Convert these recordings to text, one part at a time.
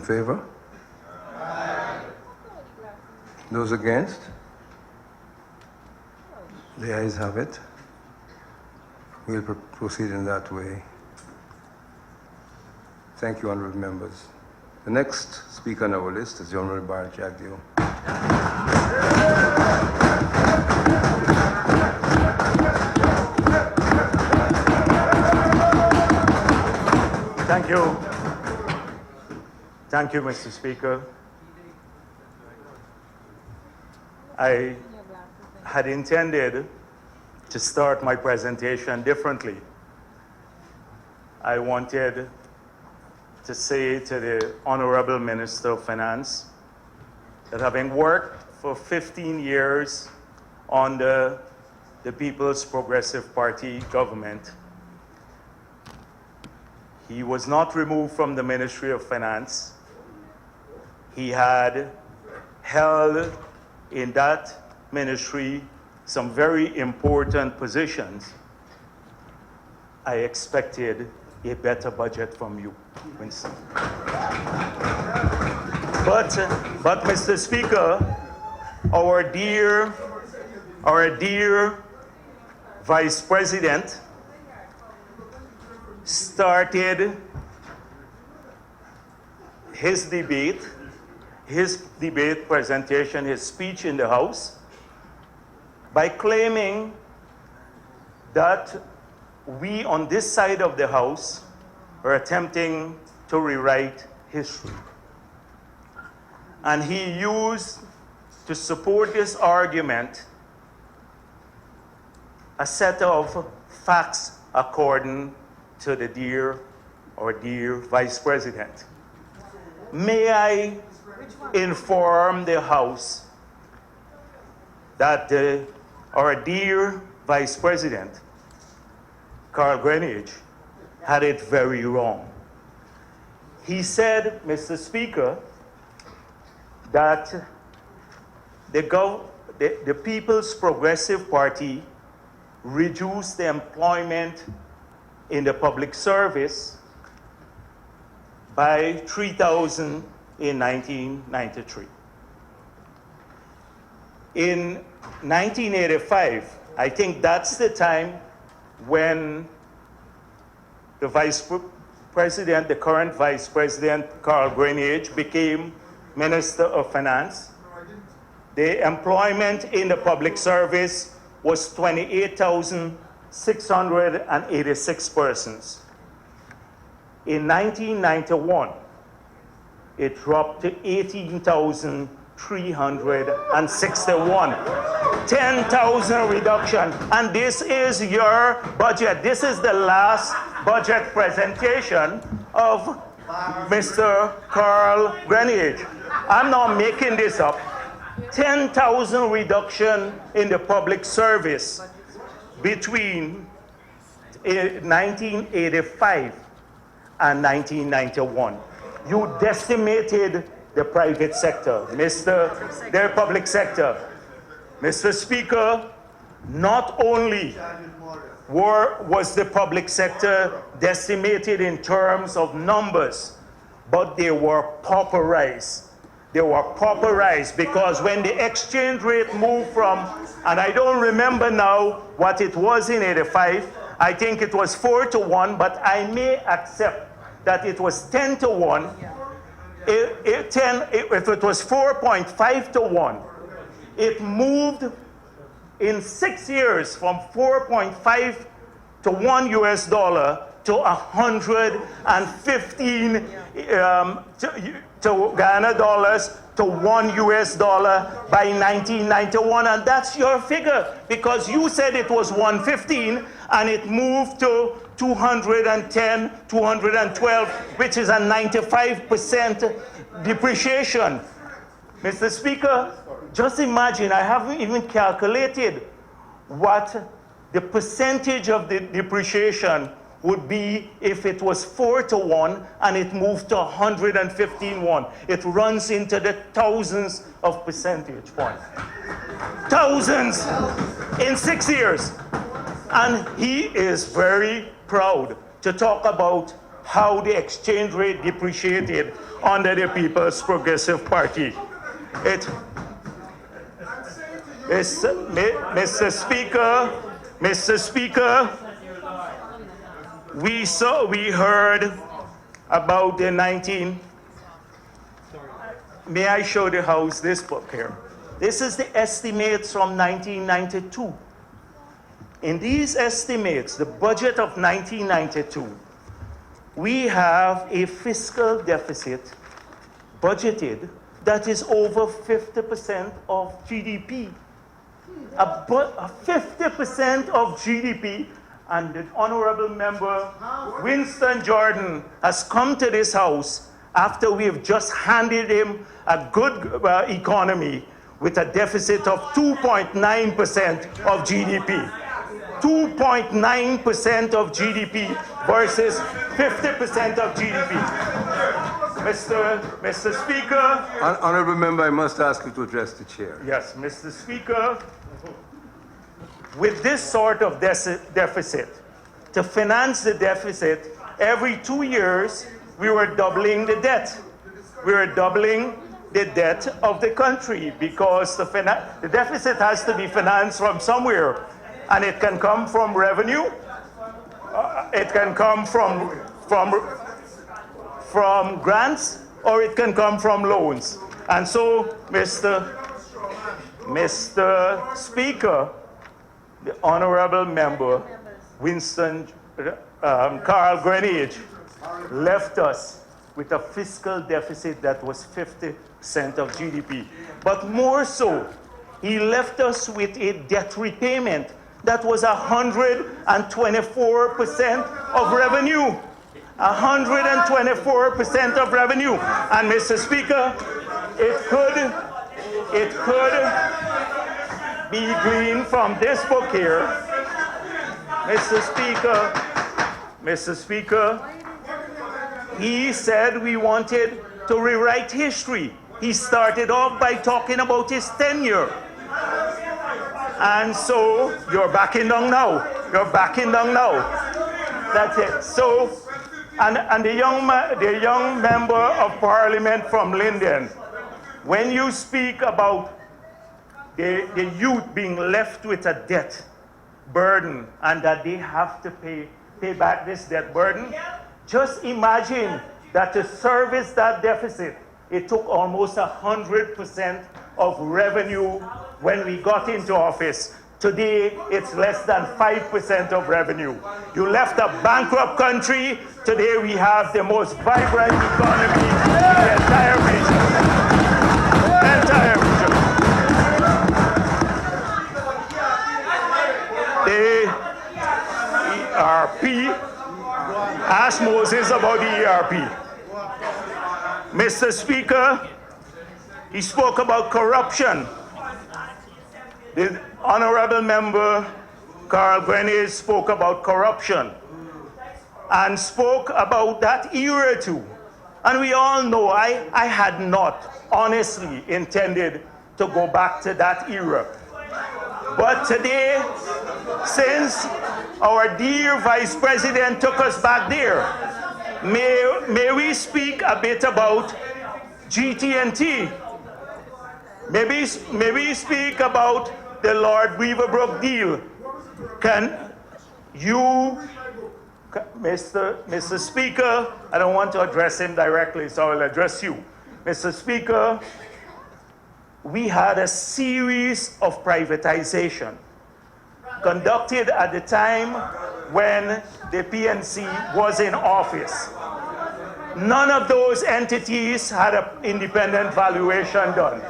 favor? Aye. Those against? The ayes have it. We'll proceed in that way. Thank you, honorable members. The next speaker on our list is the Honorable Bharrat Jagdeo. Thank you. Thank you, Mr. Speaker. I had intended to start my presentation differently. I wanted to say to the Honorable Minister of Finance that having worked for 15 years under the People's Progressive Party government, he was not removed from the Ministry of Finance. He had held in that ministry some very important positions. I expected a better budget from you, Winston. But Mr. Speaker, our dear Vice President started his debate presentation, his speech in the House, by claiming that we on this side of the House are attempting to rewrite history. And he used, to support this argument, a set of facts according to the dear Vice President. May I inform the House that our dear Vice President, Carl Greenidge, had it very wrong. He said, Mr. Speaker, that the People's Progressive Party reduced the employment in the public service by 3,000 in 1993. In 1985, I think that's the time when the Vice President, the current Vice President, Carl Greenidge, became Minister of Finance. The employment in the public service was 28,686 persons. In 1991, it dropped to 18,361. 10,000 reduction. And this is your budget. This is the last budget presentation of Mr. Carl Greenidge. I'm not making this up. 10,000 reduction in the public service between 1985 and 1991. You decimated the private sector, the public sector. Mr. Speaker, not only was the public sector decimated in terms of numbers, but they were pauperized. They were pauperized because when the exchange rate moved from, and I don't remember now what it was in 85, I think it was 4-1, but I may accept that it was 10-1. If it was 4.5-1, it moved in 6 years from 4.5 to $1 to 115 to Ghana dollars to $1 by 1991, and that's your figure because you said it was 115 and it moved to 210, 212, which is a 95% depreciation. Mr. Speaker, just imagine, I haven't even calculated what the percentage of the depreciation would be if it was 4-1 and it moved to 115-1. It runs into the thousands of percentage points. Thousands in 6 years. And he is very proud to talk about how the exchange rate depreciated under the People's Progressive Party. Mr. Speaker, we heard about the 19. May I show the House this book here? This is the estimates from 1992. In these estimates, the budget of 1992, we have a fiscal deficit budgeted that is over 50% of GDP. A 50% of GDP, and the honorable member Winston Jordan has come to this House after we have just handed him a good economy with a deficit of 2.9% of GDP. 2.9% of GDP versus 50% of GDP. Mr. Speaker. Honorable member, I must ask you to address the chair. Yes, Mr. Speaker. With this sort of deficit, to finance the deficit, every 2 years, we were doubling the debt. We were doubling the debt of the country because the deficit has to be financed from somewhere. And it can come from revenue, it can come from grants, or it can come from loans. And so, Mr. Speaker, the honorable member, Winston Carl Greenidge, left us with a fiscal deficit that was 50% of GDP. But more so, he left us with a debt repayment that was 124% of revenue. 124% of revenue. And Mr. Speaker, it could be gleaned from this book here. Mr. Speaker, he said we wanted to rewrite history. He started off by talking about his tenure. And so, you're backing down now. You're backing down now. That's it. So, and the young member of parliament from Linden, when you speak about the youth being left with a debt burden and that they have to pay back this debt burden, just imagine that to service that deficit, it took almost 100% of revenue when we got into office. Today, it's less than 5% of revenue. You left a bankrupt country. Today, we have the most vibrant economy in the entire region. The ERP, ask Moses about the ERP. Mr. Speaker, he spoke about corruption. The honorable member Carl Greenidge spoke about corruption and spoke about that era too. And we all know I had not honestly intended to go back to that era. But today, since our dear Vice President took us back there, may we speak a bit about GT&T? Maybe speak about the Lord Weaverbrook deal. Can you, Mr. Speaker, I don't want to address him directly, so I'll address you. Mr. Speaker, we had a series of privatization conducted at the time when the PNC was in office. None of those entities had an independent valuation done.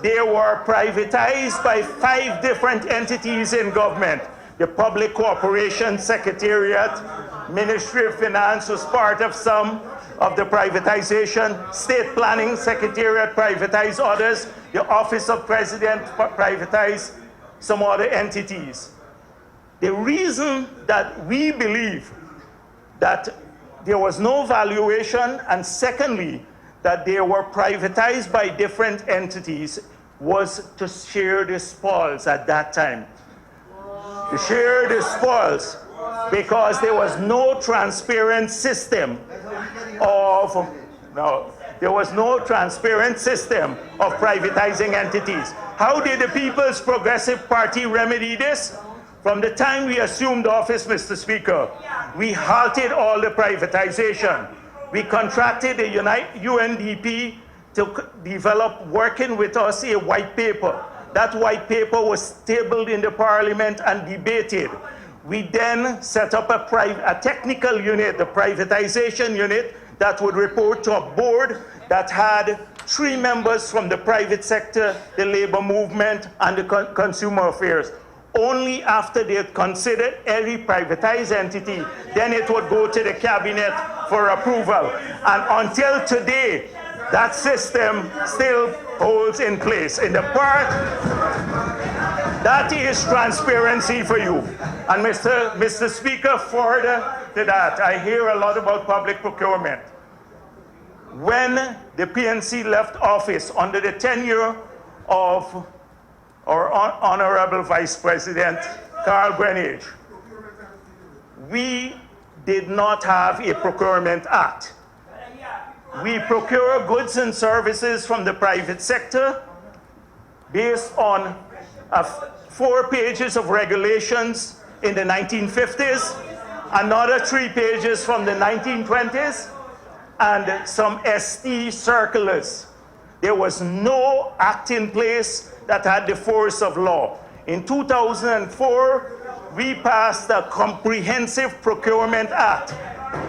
They were privatized by 5 different entities in government. The Public Cooperation Secretariat, Ministry of Finance was part of some of the privatization. State Planning Secretariat privatized others. The Office of President privatized some other entities. The reason that we believe that there was no valuation, and secondly, that they were privatized by different entities, was to share the spoils at that time. To share the spoils. because there was no transparent system of privatizing entities. How did the People's Progressive Party remedy this? From the time we assumed office, Mr. Speaker, we halted all the privatization. We contracted the UNDP to develop, working with us, a white paper. That white paper was tabled in the Parliament and debated. We then set up a technical unit, the privatization unit, that would report to a board that had 3 members from the private sector, the labor movement, and the consumer affairs. Only after they had considered every privatized entity, then it would go to the cabinet for approval. And until today, that system still holds in place. In the part, that is transparency for you. And Mr. Speaker, further to that, I hear a lot about public procurement. When the PNC left office under the tenure of our Honorable Vice President Carl Greenidge, we did not have a Procurement Act. We procure goods and services from the private sector based on 4 pages of regulations in the 1950s, another 3 pages from the 1920s, and some ST circulars. There was no act in place that had the force of law. In 2004, we passed a comprehensive Procurement Act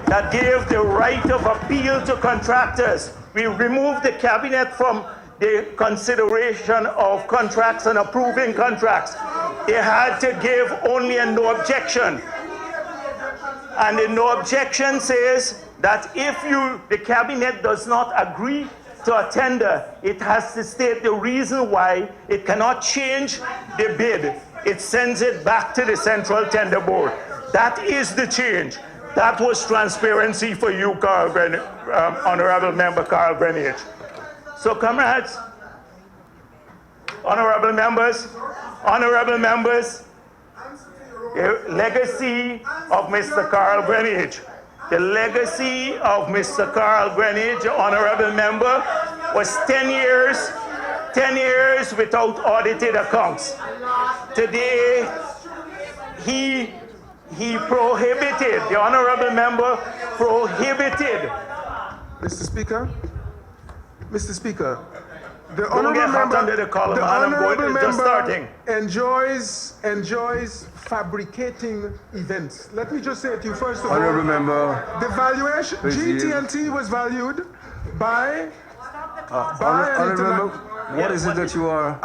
that gave the right of appeal to contractors. We removed the cabinet from the consideration of contracts and approving contracts. They had to give only a no objection. And the no objection says that if the cabinet does not agree to a tender, it has to state the reason why. It cannot change the bid. It sends it back to the Central Tender Board. That is the change. That was transparency for you, Honorable Member Carl Greenidge. So, comrades, honorable members, the legacy of Mr. Carl Greenidge, the legacy of Mr. Carl Greenidge, honorable member, was 10 years without audited accounts. Today, he prohibited, the honorable member prohibited. Mr. Speaker, the Don't honorable get hot member, under the collar, the man. I'm honorable just starting. enjoys fabricating events. Let me just say to you first of all, Honorable member, the valuation, please yield. GTNT was valued by Honorable member, what is it that you are?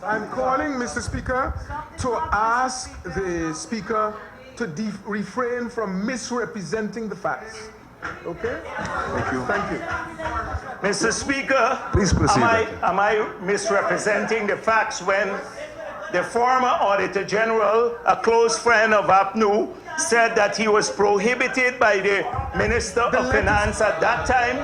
I'm calling, Mr. Speaker, to ask the Speaker to refrain from misrepresenting the facts. Okay? Thank you. Thank you. Mr. Speaker, Please proceed. am I misrepresenting the facts when the former Auditor General, a close friend of APNU, said that he was prohibited by the Minister of Finance at that time,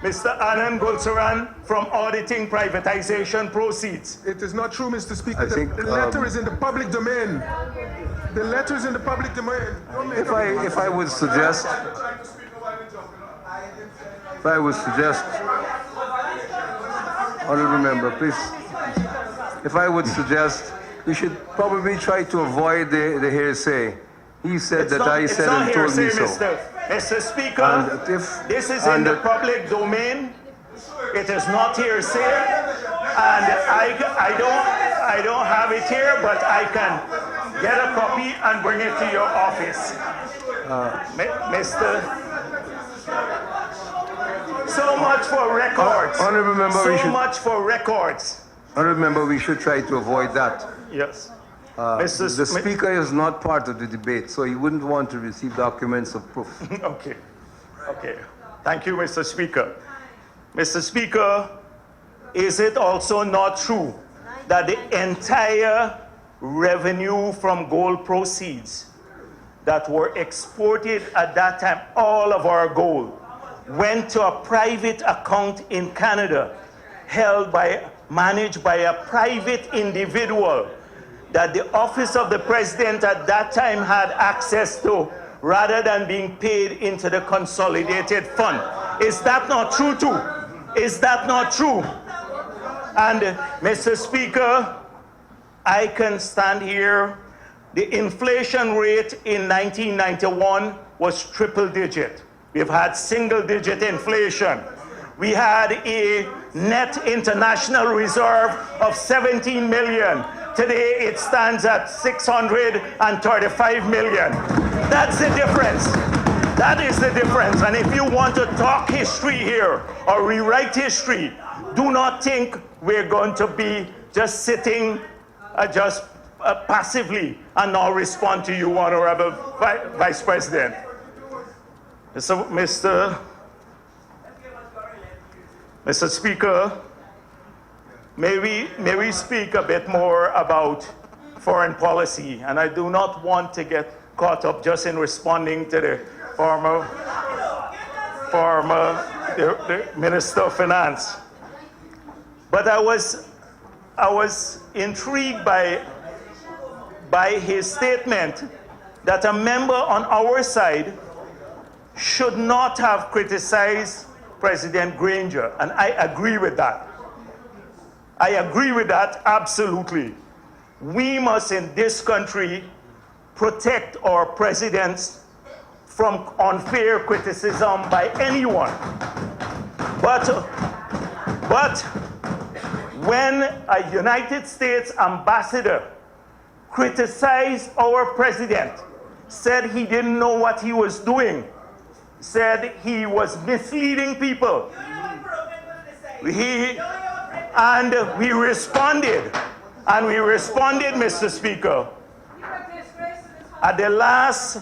Mr. Anand Gulsaran, from auditing privatization proceeds? It is not true, Mr. Speaker. I think, the letter is in the public domain. The letter is in the public domain. If I would suggest, honorable member, please. If I would suggest, we should probably try to avoid the hearsay. He said that I said and told me so. Mr. Speaker, And this is in the public domain. It is not hearsay, and I don't have it here, but I can get a copy and bring it to your office. Mr. So much for records. Honorable member, so much for records. Honorable member, we should try to avoid that. Yes. The speaker is not part of the debate, so he wouldn't want to receive documents of proof. Okay. Thank you, Mr. Speaker. Mr. Speaker, is it also not true that the entire revenue from gold proceeds that were exported at that time, all of our gold, went to a private account in Canada, managed by a private individual? that the office of the president at that time had access to, rather than being paid into the consolidated fund. Is that not true too? Is that not true? And Mr. Speaker, I can stand here. The inflation rate in 1991 was triple digit. We've had single digit inflation. We had a net international reserve of 17 million. Today it stands at 635 million. That's the difference. That is the difference. And if you want to talk history here or rewrite history, do not think we're going to be just sitting passively and not respond to you, Honorable Vice President. Mr. Speaker, may we speak a bit more about foreign policy? And I do not want to get caught up just in responding to the the Minister of Finance. But I was intrigued by his statement that a member on our side should not have criticized President Granger, and I agree with that. I agree with that absolutely. We must in this country protect our presidents from unfair criticism by anyone. But when a United States ambassador criticized our president, said he didn't know what he was doing, said he was misleading people, and we responded, Mr. Speaker. At the last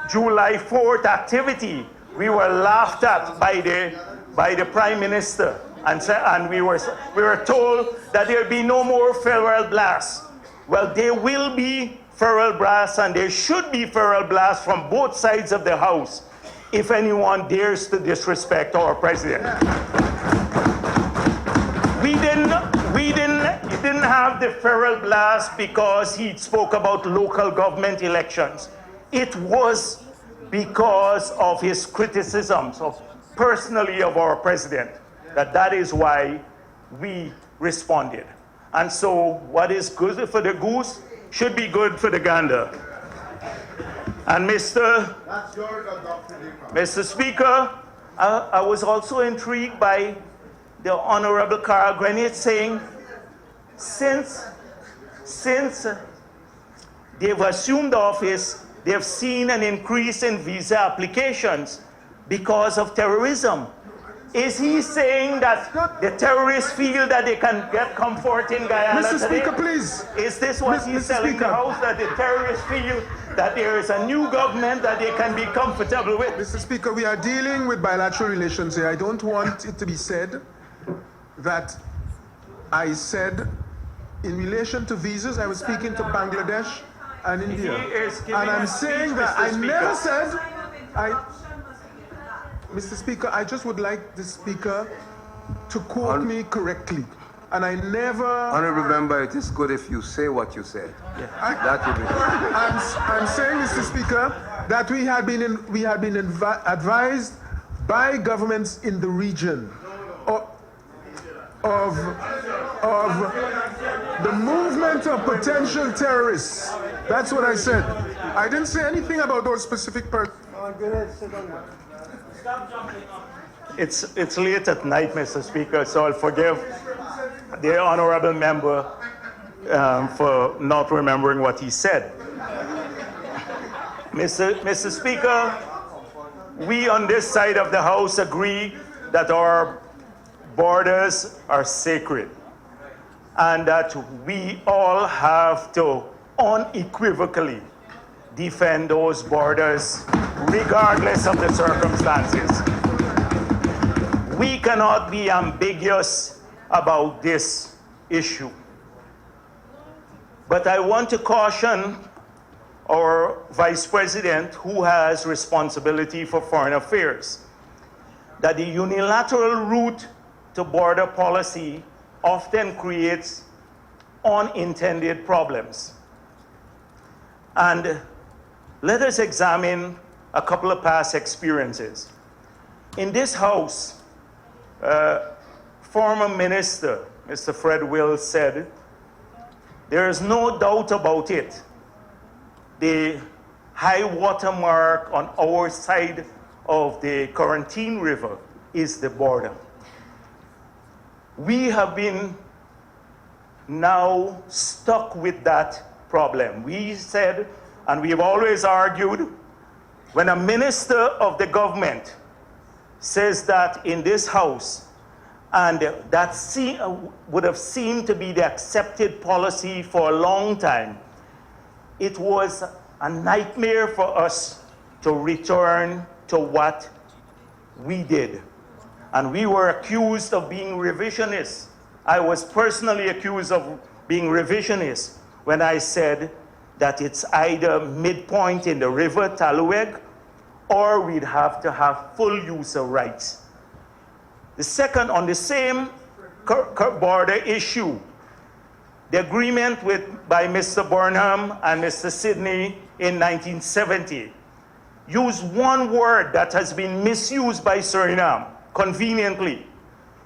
July 4th activity, we were laughed at by the Prime Minister, and we were told that there'll be no more feral blasts. Well, there will be feral blasts, and there should be feral blasts from both sides of the House if anyone dares to disrespect our president. We didn't have the feral blast because he spoke about local government elections. It was because of his criticisms personally of our president. That is why we responded. And so what is good for the goose should be good for the gander. And Mr. Speaker, I was also intrigued by the Honorable Carl Grenade saying, since they've assumed office, they've seen an increase in visa applications because of terrorism. Is he saying that the terrorists feel that they can get comfort in Guyana Mr. today? Speaker, please. Is this what he's telling the House, that the terrorists feel that there is a new government that they can be comfortable with? Mr. Speaker, we are dealing with bilateral relations here. I don't want it to be said that I said in relation to visas, I was speaking to Bangladesh and India. And I'm saying that I never said, Mr. Speaker, I just would like the Speaker to quote me correctly. And I never... Honourable Member, it is good if you say what you said. Yeah. That would be good. I'm saying, Mr. Speaker, that we had been advised by governments in the region of the movement of potential terrorists. That's what I said. I didn't say anything about those specific persons. It's late at night, Mr. Speaker, so I'll forgive the honourable member for not remembering what he said. Mr. Speaker, we on this side of the House agree that our borders are sacred and that we all have to unequivocally defend those borders regardless of the circumstances. We cannot be ambiguous about this issue. But I want to caution our Vice President, who has responsibility for foreign affairs, that the unilateral route to border policy often creates unintended problems. And let us examine a couple of past experiences. In this House, former minister, Mr. Fred Wills, said, there is no doubt about it. The high water mark on our side of the Quarantine River is the border. We have been now stuck with that problem. We said, and we've always argued, when a minister of the government says that in this House, and that would have seemed to be the accepted policy for a long time, it was a nightmare for us to return to what we did. And we were accused of being revisionists. I was personally accused of being revisionist when I said that it's either midpoint in the river, Talueg, or we'd have to have full use of rights. The second, on the same border issue, the agreement by Mr. Burnham and Mr. Sidney in 1970 used one word that has been misused by Suriname, conveniently.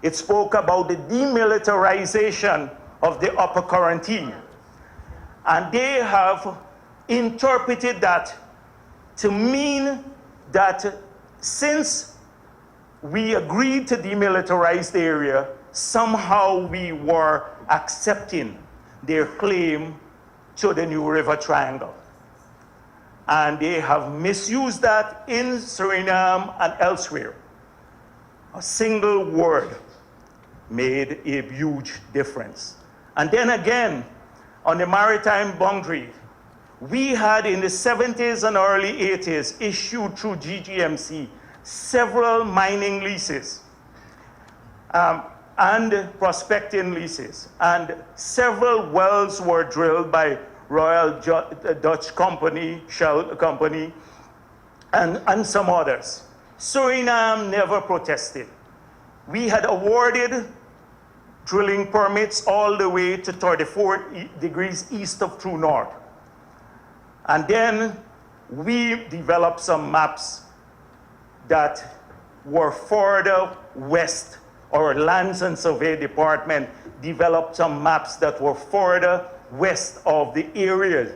It spoke about the demilitarization of the Upper Quarantine. And they have interpreted that to mean that since we agreed to demilitarize the area, somehow we were accepting their claim to the New River Triangle. And they have misused that in Suriname and elsewhere. A single word made a huge difference. And then again, on the maritime boundary, we had in the 70s and early 80s issued through GGMC several mining leases and prospecting leases, and several wells were drilled by Royal Dutch Company, Shell Company, and some others. Suriname never protested. We had awarded drilling permits all the way to 34 degrees east of True North. And then we developed some maps that were further west. Our Lands and Survey Department developed some maps that were further west of the areas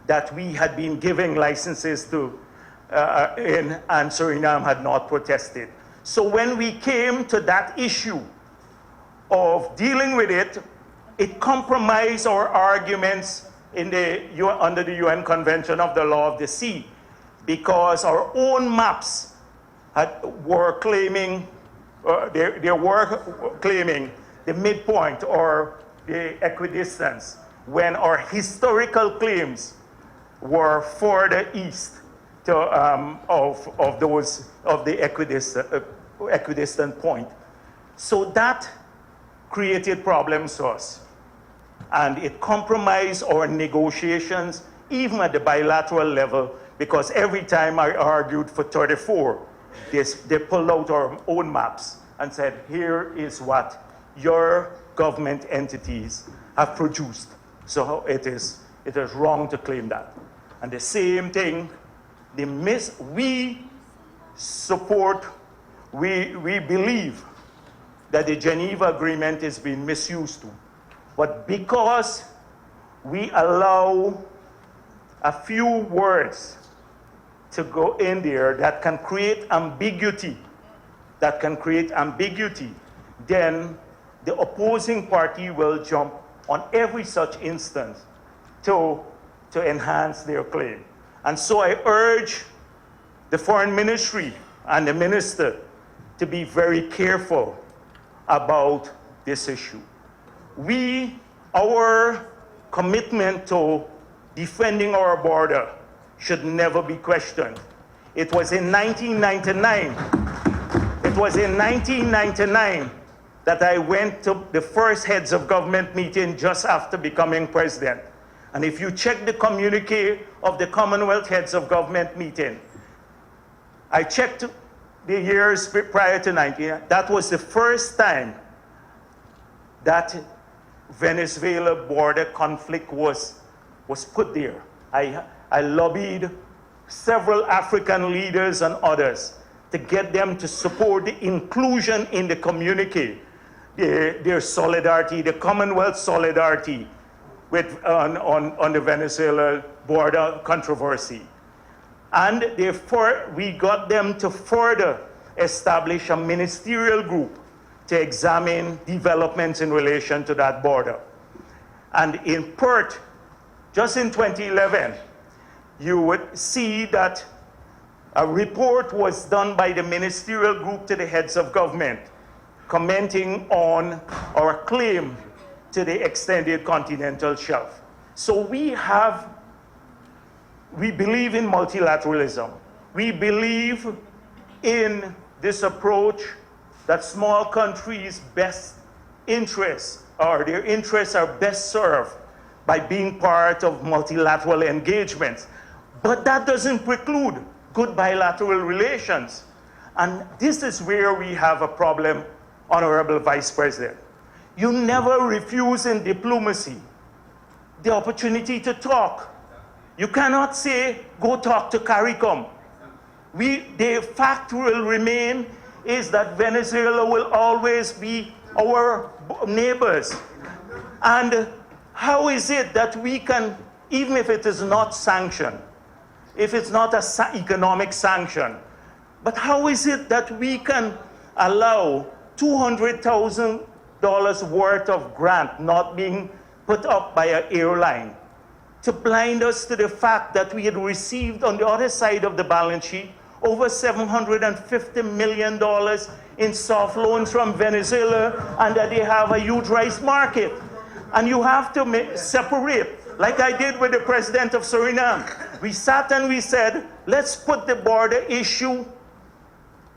that we had been giving licenses to and Suriname had not protested. So when we came to that issue of dealing with it, it compromised our arguments under the UN Convention of the Law of the Sea, because our own maps were claiming the midpoint or the equidistance, when our historical claims were further east of the equidistant point. So that created problems for us. And it compromised our negotiations, even at the bilateral level, because every time I argued for 34, they pulled out our own maps and said, here is what your government entities have produced. So it is wrong to claim that. And the same thing, we believe that the Geneva Agreement is being misused too. But because we allow a few words to go in there that can create ambiguity, then the opposing party will jump on every such instance to enhance their claim. And so I urge the Foreign Ministry and the Minister to be very careful about this issue. Our commitment to defending our border should never be questioned. It was in 1999 that I went to the first heads of government meeting just after becoming president. And if you check the communique of the Commonwealth heads of government meeting, I checked the years prior to 1999. That was the first time that Venezuela border conflict was put there. I lobbied several African leaders and others to get them to support the inclusion in the communique, their solidarity, the Commonwealth solidarity with, on the Venezuela border controversy. And therefore, we got them to further establish a ministerial group to examine developments in relation to that border. And in Perth, just in 2011, you would see that a report was done by the ministerial group to the heads of government, commenting on our claim to the extended continental shelf. So we believe in multilateralism. We believe in this approach that small countries' best interests, or their interests are best served by being part of multilateral engagements. But that doesn't preclude good bilateral relations. And this is where we have a problem, Honorable Vice President. You never refuse in diplomacy the opportunity to talk. You cannot say, go talk to CARICOM. The fact will remain is that Venezuela will always be our neighbors. And how is it that we can, even if it is not sanctioned, if it's not an economic sanction, but how is it that we can allow $200,000 worth of grant not being put up by an airline to blind us to the fact that we had received on the other side of the balance sheet over $750 million in soft loans from Venezuela, and that they have a huge rice market. And you have to separate, like I did with the president of Suriname. We sat and we said, let's put the border issue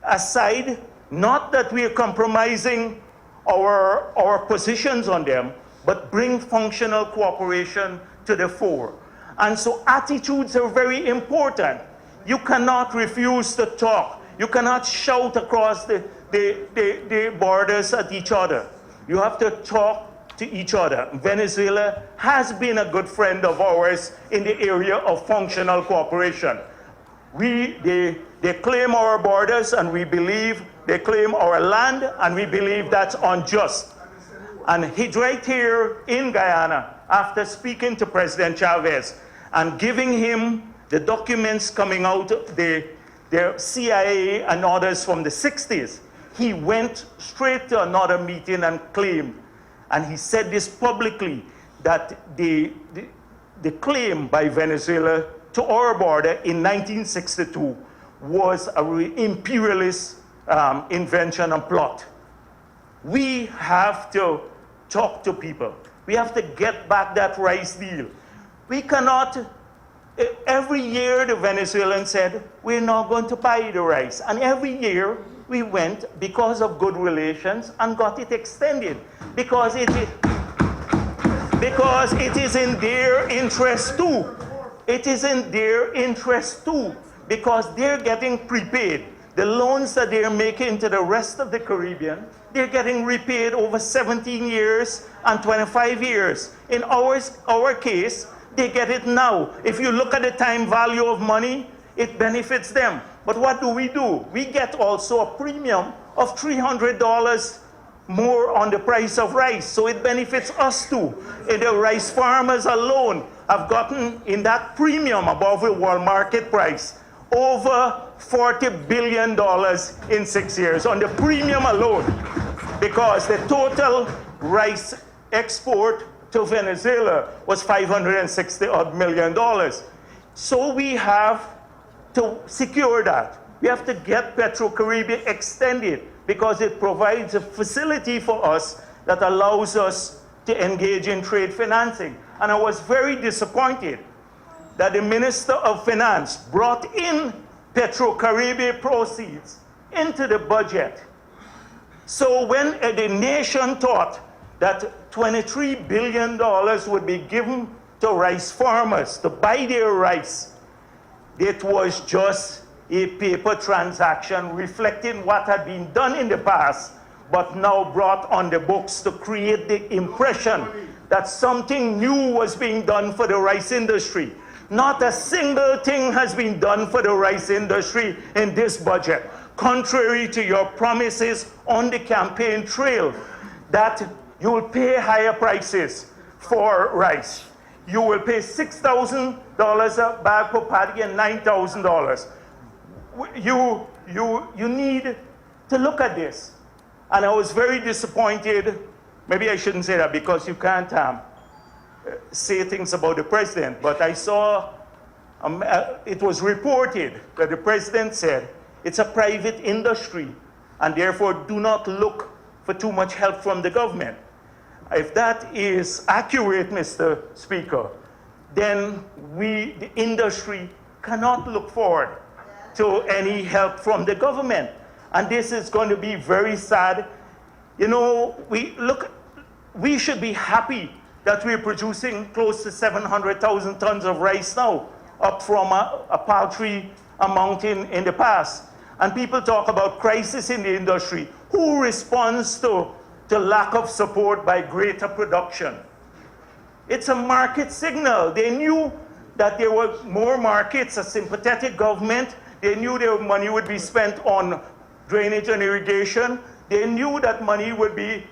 aside, not that we are compromising our positions on them, but bring functional cooperation to the fore. And so attitudes are very important. You cannot refuse to talk. You cannot shout across the borders at each other. You have to talk to each other. Venezuela has been a good friend of ours in the area of functional cooperation. They claim our borders, and we believe they claim our land, and we believe that's unjust. And right here in Guyana, after speaking to President Chavez and giving him the documents coming out of the CIA and others from the 60s, he went straight to another meeting and claimed, and he said this publicly, that the claim by Venezuela to our border in 1962 was an imperialist invention and plot. We have to talk to people. We have to get back that rice deal. We cannot, every year the Venezuelans said, we're not going to buy the rice. And every year we went because of good relations and got it extended. Because it is in their interest too. It is in their interest too, because they're getting prepaid. The loans that they're making to the rest of the Caribbean, they're getting repaid over 17 years and 25 years. In our case, they get it now. If you look at the time value of money, it benefits them. But what do? We get also a premium of $300 more on the price of rice, so it benefits us too. And the rice farmers alone have gotten in that premium above the world market price over $40 billion in 6 years on the premium alone, because the total rice export to Venezuela was $560 million. So we have to secure that. We have to get Petro-Caribbean extended, because it provides a facility for us that allows us to engage in trade financing. And I was very disappointed that the Minister of Finance brought in Petro-Caribbean proceeds into the budget. So when the nation thought that $23 billion would be given to rice farmers to buy their rice, it was just a paper transaction reflecting what had been done in the past but now brought on the books to create the impression that something new was being done for the rice industry. Not a single thing has been done for the rice industry in this budget, contrary to your promises on the campaign trail that you will pay higher prices for rice. You will pay $6,000 a bag for paddy and $9,000. You need to look at this. And I was very disappointed. Maybe I shouldn't say that because you can't say things about the president, but I saw, it was reported that the president said, it's a private industry, and therefore do not look for too much help from the government. If that is accurate, Mr. Speaker, then we, the industry, cannot look forward to any help from the government. And this is going to be very sad. You know, we should be happy that we're producing close to 700,000 tons of rice now, up from a paltry amount in the past. And people talk about crisis in the industry. Who responds to lack of support by greater production? It's a market signal. They knew that there were more markets, a sympathetic government. They knew their money would be spent on drainage and irrigation. They knew that money would be,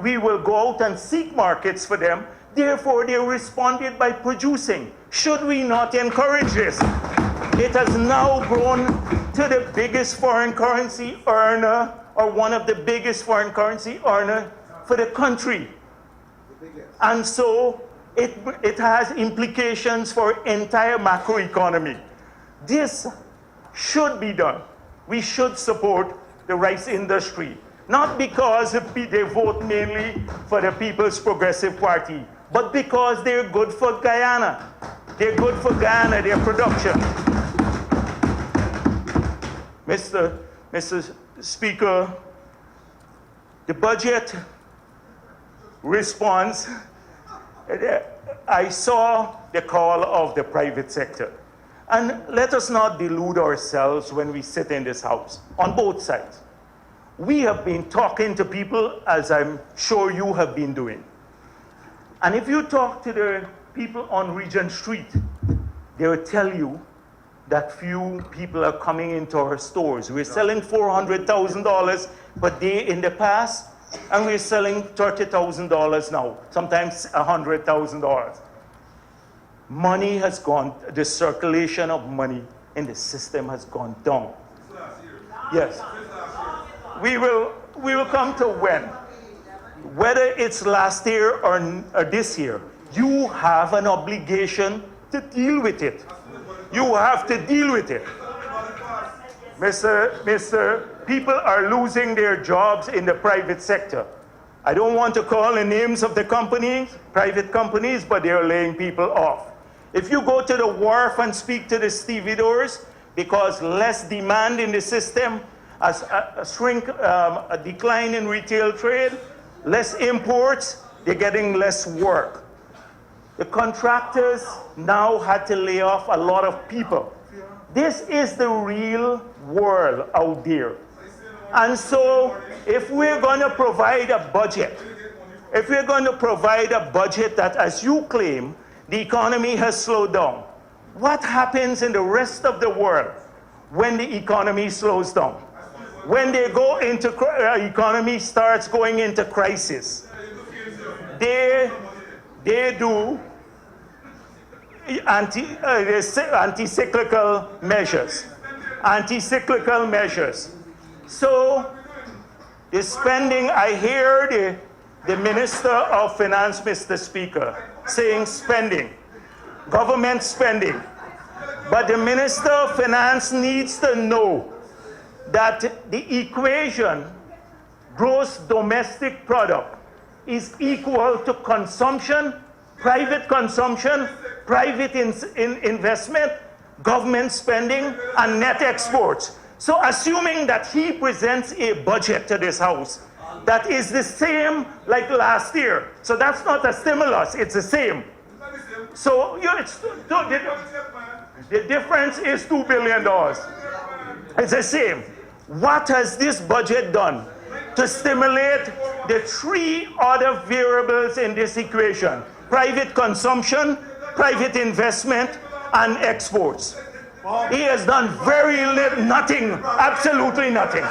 we will go out and seek markets for them. Therefore, they responded by producing. Should we not encourage this? It has now grown to the biggest foreign currency earner, or one of the biggest foreign currency earner for the country. And so it has implications for entire macroeconomy. This should be done. We should support the rice industry, not because they vote mainly for the People's Progressive Party, but because they're good for Guyana. They're good for Guyana, their production. Mr. Speaker, the budget response, I saw the call of the private sector. And let us not delude ourselves when we sit in this house, on both sides. We have been talking to people, as I'm sure you have been doing. And if you talk to the people on Regent Street, they will tell you that few people are coming into our stores. We're selling $400,000 per day in the past, and we're selling $30,000 now, sometimes $100,000. Money has gone, the circulation of money in the system has gone down. Yes. We will come to when. Whether it's last year or this year, you have an obligation to deal with it. You have to deal with it. People are losing their jobs in the private sector. I don't want to call the names of the companies, private companies, but they are laying people off. If you go to the wharf and speak to the stevedores, because less demand in the system, a decline in retail trade, less imports, they're getting less work. The contractors now had to lay off a lot of people. This is the real world out there. And so if we're going to provide a budget, that, as you claim, the economy has slowed down, what happens in the rest of the world when the economy slows down? When they go into economy starts going into crisis, they do anti-cyclical measures. So the spending, I hear the Minister of Finance, Mr. Speaker, saying spending, government spending. But the Minister of Finance needs to know that the equation, gross domestic product, is equal to consumption, private investment, government spending, and net exports. So assuming that he presents a budget to this House that is the same like last year, so that's not a stimulus, it's the same. So the difference is $2 billion. It's the same. What has this budget done to stimulate the three other variables in this equation: private consumption, private investment, and exports. He has done nothing, absolutely nothing.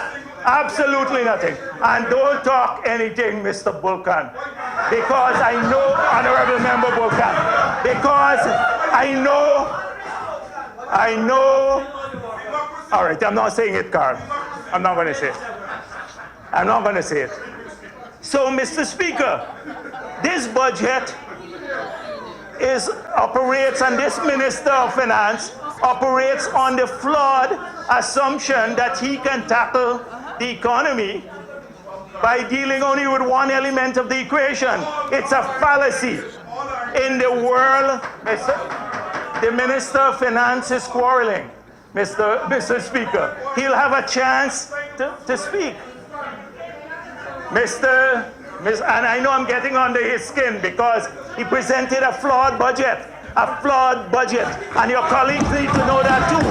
Absolutely nothing. And don't talk anything, Mr. Bulkan, because I know, Honorable Member Bulkan, because I know, all right, I'm not saying it, Carl. I'm not going to say it. I'm not going to say it. So, Mr. Speaker, this budget operates, and this Minister of Finance operates on the flawed assumption that he can tackle the economy by dealing only with one element of the equation. It's a fallacy. In the world, the Minister of Finance is quarreling, Mr. Speaker. He'll have a chance to speak. And I know I'm getting under his skin because he presented a flawed budget, and your colleagues need to know that too.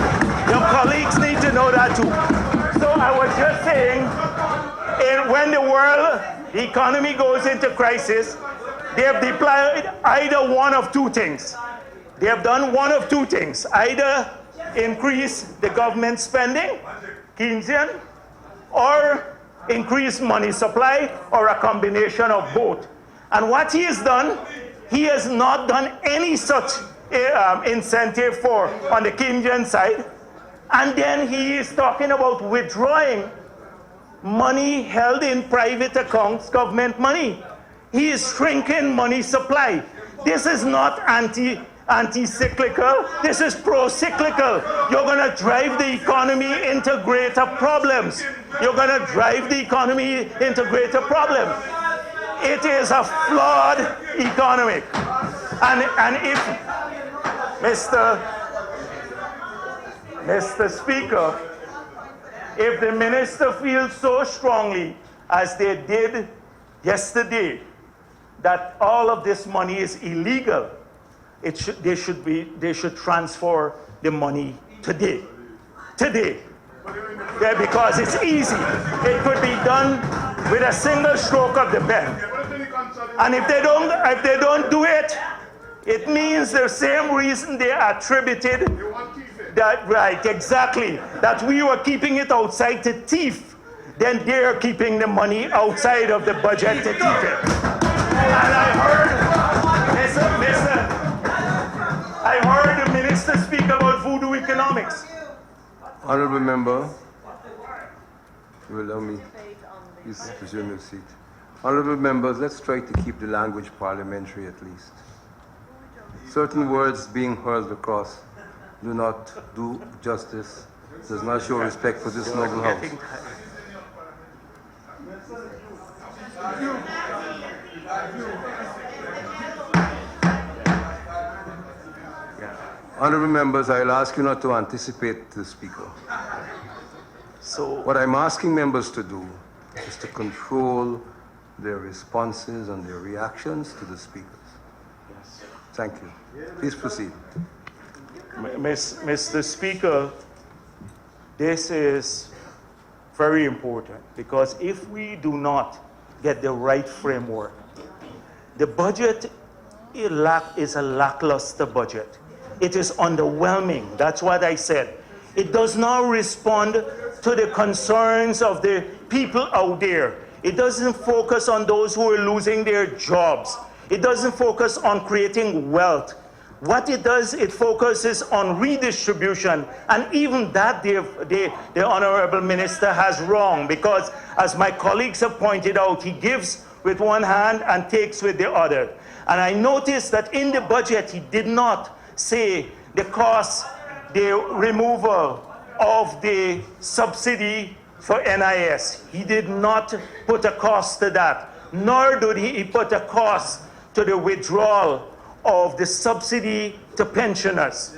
Your colleagues need to know that too. So I was just saying, when the world, the economy goes into crisis, they have deployed either one of two things. They have done one of two things: either increase the government spending, Keynesian, or increase money supply, or a combination of both. And what he has done, he has not done any such incentive on the Keynesian side. And then he is talking about withdrawing money held in private accounts, government money. He is shrinking money supply. This is not anti-cyclical, this is pro-cyclical. You're going to drive the economy into greater problems. You're going to drive the economy into greater problems. It is a flawed economy. And if, Mr. Speaker, if the minister feels so strongly, as they did yesterday, that all of this money is illegal, they should transfer the money today. Yeah, because it's easy. It could be done with a single stroke of the pen. And if they don't do it, it means the same reason they attributed that, right, exactly, that we were keeping it outside to thief, then they're keeping the money outside of the budget to thief it. And I heard the minister speak about voodoo economics. Honorable member, you will allow me, please resume your seat. Honorable members, let's try to keep the language parliamentary at least. Certain words being hurled across do not do justice, does not show respect for this noble house. Honorable members, I'll ask you not to anticipate the speaker. So what I'm asking members to do is to control their responses and their reactions to the speakers. Yes. Thank you. Please proceed. Mr. Speaker, this is very important because if we do not get the right framework, the budget is a lackluster budget. It is underwhelming. That's what I said. It does not respond to the concerns of the people out there. It doesn't focus on those who are losing their jobs. It doesn't focus on creating wealth. What it does, it focuses on redistribution. And even that, the Honorable Minister has wrong because, as my colleagues have pointed out, he gives with one hand and takes with the other. And I noticed that in the budget, he did not say the cost, the removal of the subsidy for NIS. He did not put a cost to that, nor did he put a cost to the withdrawal of the subsidy to pensioners.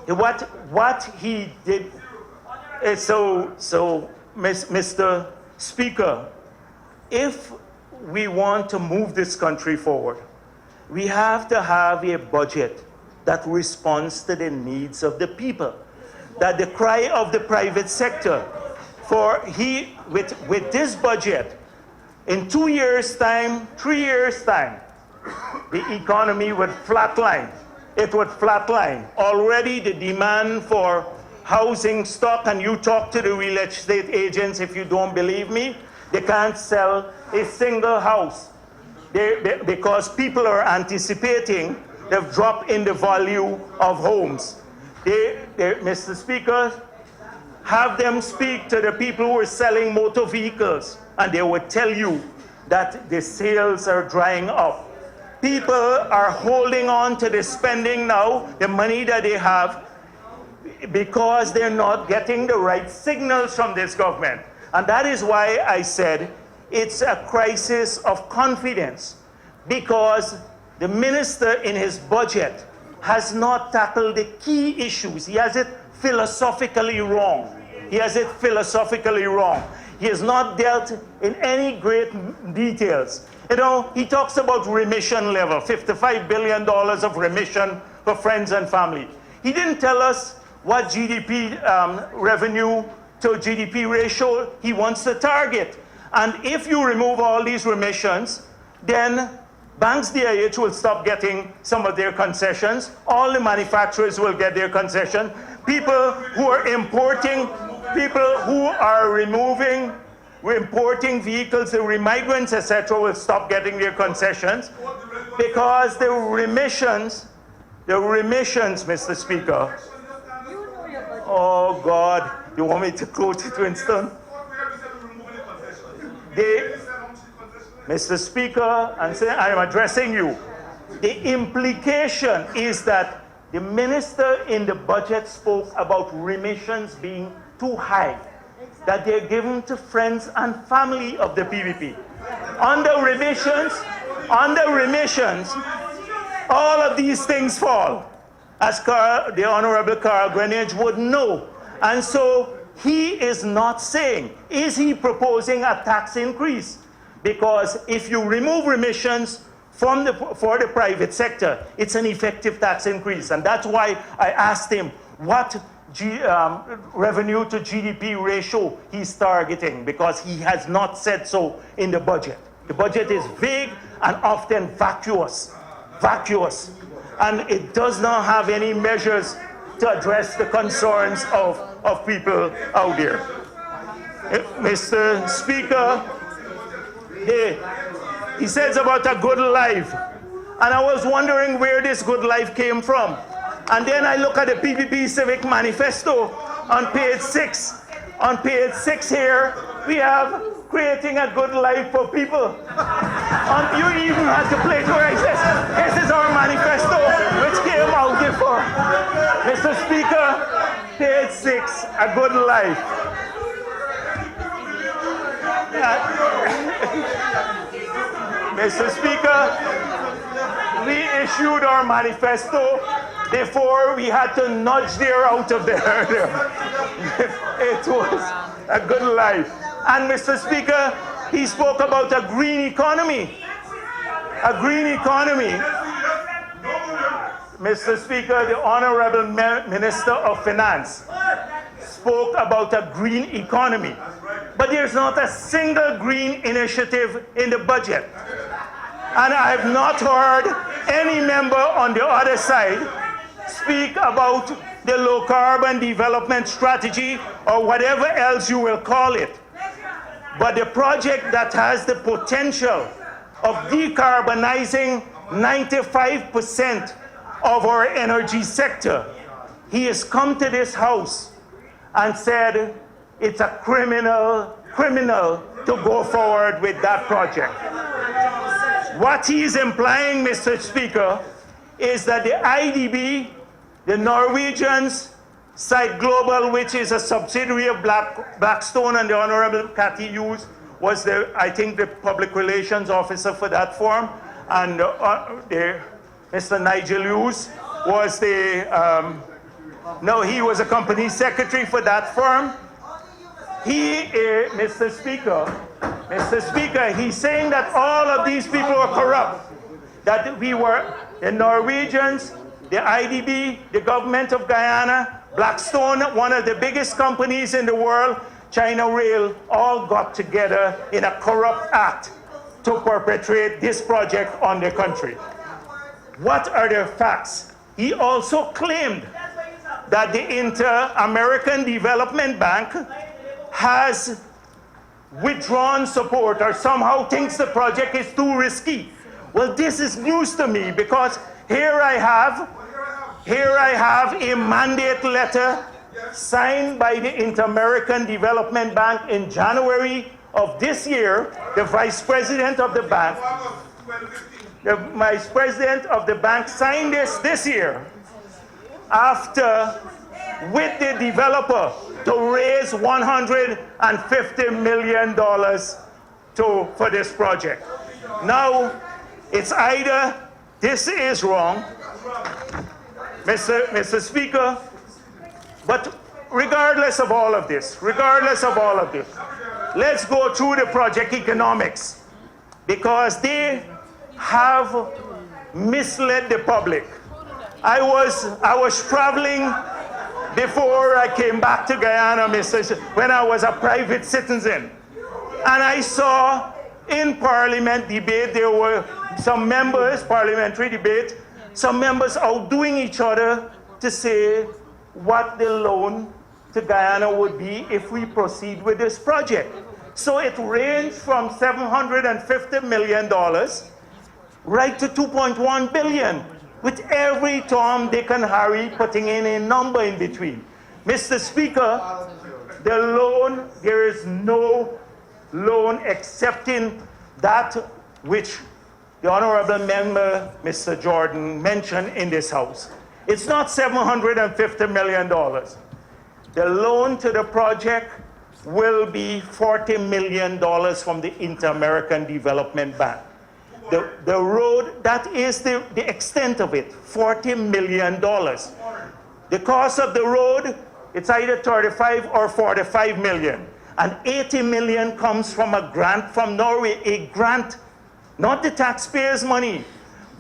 What he did, Mr. Speaker, if we want to move this country forward, we have to have a budget that responds to the needs of the people, that the cry of the private sector, with this budget, In 2 years' time, 3 years' time, the economy would flatline. It would flatline. Already the demand for housing stock, and you talk to the real estate agents if you don't believe me, they can't sell a single house. Because people are anticipating the drop in the value of homes. Mr. Speaker, have them speak to the people who are selling motor vehicles, and they would tell you that the sales are drying up. People are holding on to the spending now, the money that they have, because they're not getting the right signals from this government. And that is why I said it's a crisis of confidence, because the minister in his budget has not tackled the key issues. He has it philosophically wrong. He has it philosophically wrong. He has not dealt in any great details. You know, he talks about remission level, $55 billion of remission for friends and family. He didn't tell us what GDP revenue to GDP ratio he wants to target. And if you remove all these remissions, then banks DIH will stop getting some of their concessions. All the manufacturers will get their concession. People who are importing, people who are importing vehicles, the migrants, etc., will stop getting their concessions, because the remissions, Mr. Speaker. Oh God, you want me to quote it, Winston? Mr. Speaker, I am addressing you. The implication is that the minister in the budget spoke about remissions being too high, that they're given to friends and family of the PPP. Under remissions, all of these things fall, as the Honorable Carl Greenidge would know. And so he is not saying, is he proposing a tax increase? Because if you remove remissions for the private sector, it's an effective tax increase. And that's why I asked him what revenue to GDP ratio he's targeting, because he has not said so in the budget. The budget is vague and often vacuous, and it does not have any measures to address the concerns of people out there. Mr. Speaker, he says about a good life, and I was wondering where this good life came from. And then I look at the PPP Civic Manifesto on page 6. On page 6 here, we have creating a good life for people. You even had to play where I says, this is our manifesto, which came out before. Mr. Speaker, page 6, a good life. Mr. Speaker, we issued our manifesto before we had to nudge there out of there. It was a good life. And Mr. Speaker, he spoke about a green economy. A green economy. Mr. Speaker, the Honorable Minister of Finance spoke about a green economy. But there's not a single green initiative in the budget. And I have not heard any member on the other side speak about the low carbon development strategy or whatever else you will call it. But the project that has the potential of decarbonizing 95% of our energy sector, he has come to this house and said it's a criminal to go forward with that project. What he's implying, Mr. Speaker, is that the IDB, the Norwegians, Site Global, which is a subsidiary of Blackstone, and the Honorable Cathy Hughes was I think the public relations officer for that firm, and Mr. Nigel Hughes was he was a company secretary for that firm. Mr. Speaker, he's saying that all of these people are corrupt, that we were the Norwegians, the IDB, the government of Guyana, Blackstone, one of the biggest companies in the world, China Rail all got together in a corrupt act to perpetrate this project on the country. What are the facts? He also claimed that the Inter-American Development Bank has withdrawn support or somehow thinks the project is too risky. Well, this is news to me because here I have a mandate letter signed by the Inter-American Development Bank in January of this year. The vice president of the bank signed this year after with the developer to raise $150 million for this project. Now, it's either this is wrong, Mr. Speaker, but regardless of all of this, let's go through the project economics because they have misled the public. I was traveling before I came back to Guyana, when I was a private citizen. And I saw in Parliament debate, there were some members, parliamentary debate, some members outdoing each other to say what the loan to Guyana would be if we proceed with this project. So it ranged from $750 million right to $2.1 billion. With every Tom, Dick, and Harry putting in a number in between. Mr. Speaker, the loan, there is no loan excepting that which the Honorable Member, Mr. Jordan, mentioned in this House. It's not $750 million. The loan to the project will be $40 million from the Inter-American Development Bank. The road, that is the extent of it, $40 million. The cost of the road, it's either 35 or 45 million. And 80 million comes from a grant from Norway, a grant, not the taxpayers' money.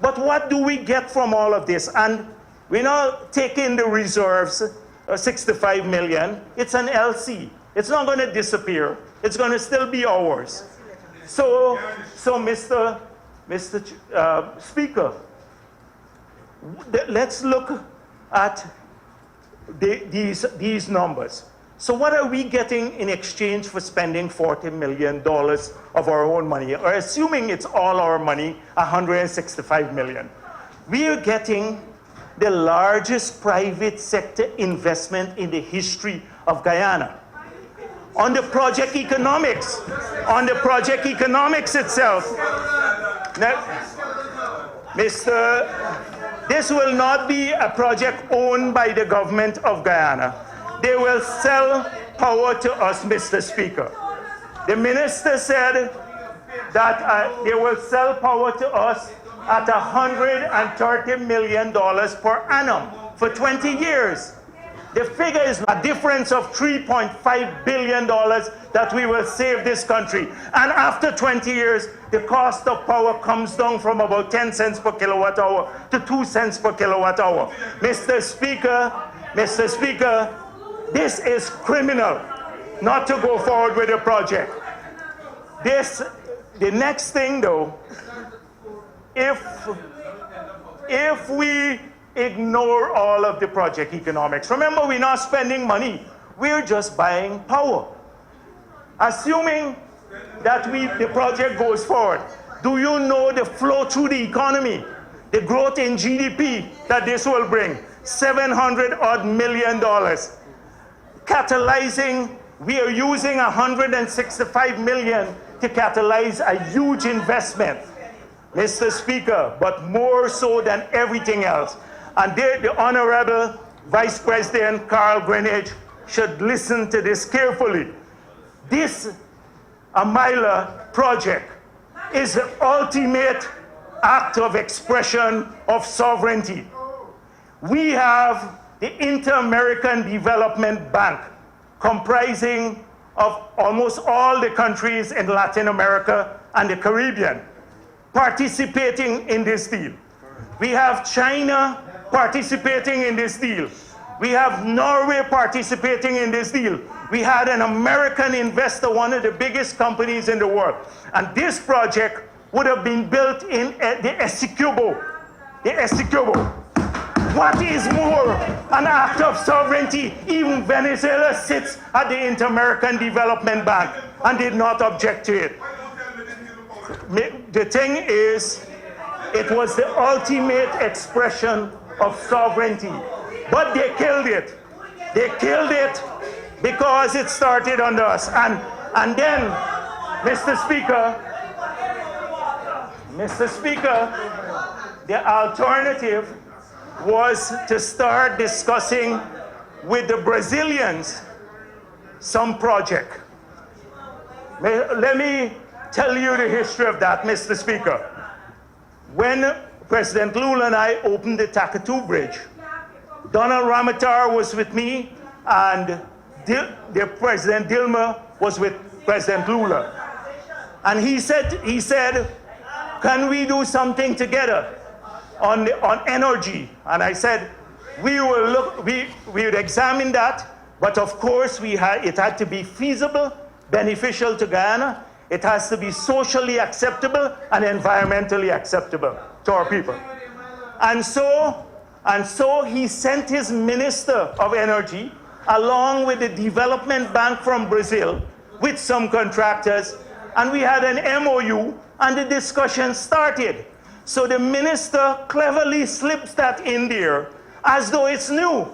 But what do we get from all of this? And we're now taking the reserves, 65 million. It's an LC. It's not going to disappear. It's going to still be ours. So Mr. Speaker, let's look at these numbers. So what are we getting in exchange for spending $40 million of our own money, or assuming it's all our money, $165 million? We are getting the largest private sector investment in the history of Guyana. On the project economics itself. Now, this will not be a project owned by the government of Guyana. They will sell power to us, Mr. Speaker. The minister said that they will sell power to us at $130 million per annum for 20 years. The figure is a difference of $3.5 billion that we will save this country. And after 20 years, the cost of power comes down from about 10 cents per kilowatt hour to 2 cents per kilowatt hour. Mr. Speaker, this is criminal not to go forward with the project. The next thing though, if we ignore all of the project economics. Remember, we're not spending money. We're just buying power. Assuming that the project goes forward, do you know the flow through the economy? The growth in GDP that this will bring, $700 million. Catalyzing, we are using $165 million to catalyze a huge investment, Mr. Speaker, but more so than everything else. And the Honorable Vice President Carl Greenidge should listen to this carefully. This Amila project is the ultimate act of expression of sovereignty. We have the Inter-American Development Bank, comprising of almost all the countries in Latin America and the Caribbean, participating in this deal. We have China participating in this deal. We have Norway participating in this deal. we had an American investor, one of the biggest companies in the world. And this project would have been built in the Essequibo. The Essequibo. What is more an act of sovereignty? Even Venezuela sits at the Inter-American Development Bank and did not object to it. The thing is, it was the ultimate expression of sovereignty. But they killed it. They killed it because it started under us. And then, Mr. Speaker, the alternative was to start discussing with the Brazilians some project. Let me tell you the history of that, Mr. Speaker. When President Lula and I opened the Takatu Bridge, Donald Ramotar was with me, and the President Dilma was with President Lula. And he said, can we do something together on energy? And I said, we would examine that, but of course it had to be feasible, beneficial to Guyana. It has to be socially acceptable and environmentally acceptable to our people. And so he sent his Minister of Energy along with the Development Bank from Brazil with some contractors, and we had an MOU, and the discussion started. So the minister cleverly slips that in there as though it's new.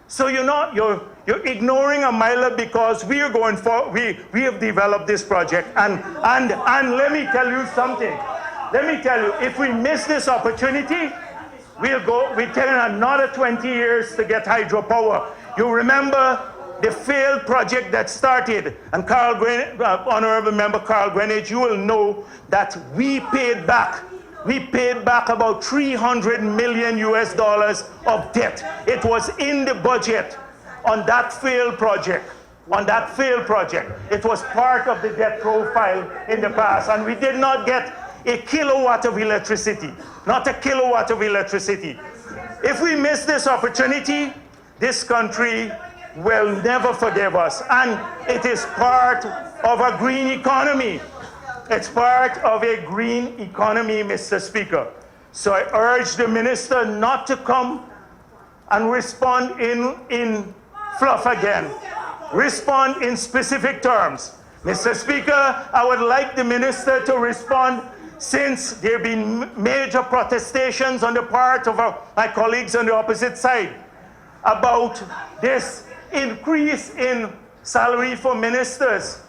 So you're ignoring a mile because we are going for, we have developed this project. And let me tell you something. Let me tell you, if we miss this opportunity, we take another 20 years to get hydropower. You remember the failed project that started, and Honorable Member Carl Greenidge, you will know that we paid back about $300 million of debt. It was in the budget on that failed project. It was part of the debt profile in the past, and we did not get a kilowatt of electricity, not a kilowatt of electricity. If we miss this opportunity, this country will never forgive us. And it is part of a green economy. It's part of a green economy, Mr. Speaker. So I urge the minister not to come and respond in fluff again. Respond in specific terms. Mr. Speaker, I would like the minister to respond, since there have been major protestations on the part of my colleagues on the opposite side about this increase in salary for ministers.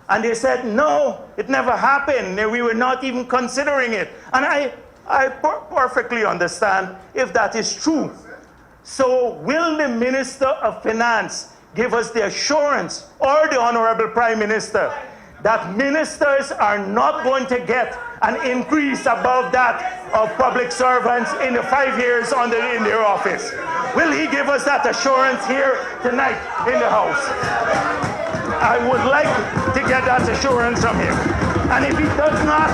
And they said, no, it never happened. We were not even considering it. And I perfectly understand if that is true. So will the Minister of Finance give us the assurance, or the Honorable Prime Minister, that ministers are not going to get an increase above that of public servants in the 5 years in their office? Will he give us that assurance here tonight in the House? I would like to get that assurance from him. And if he does not,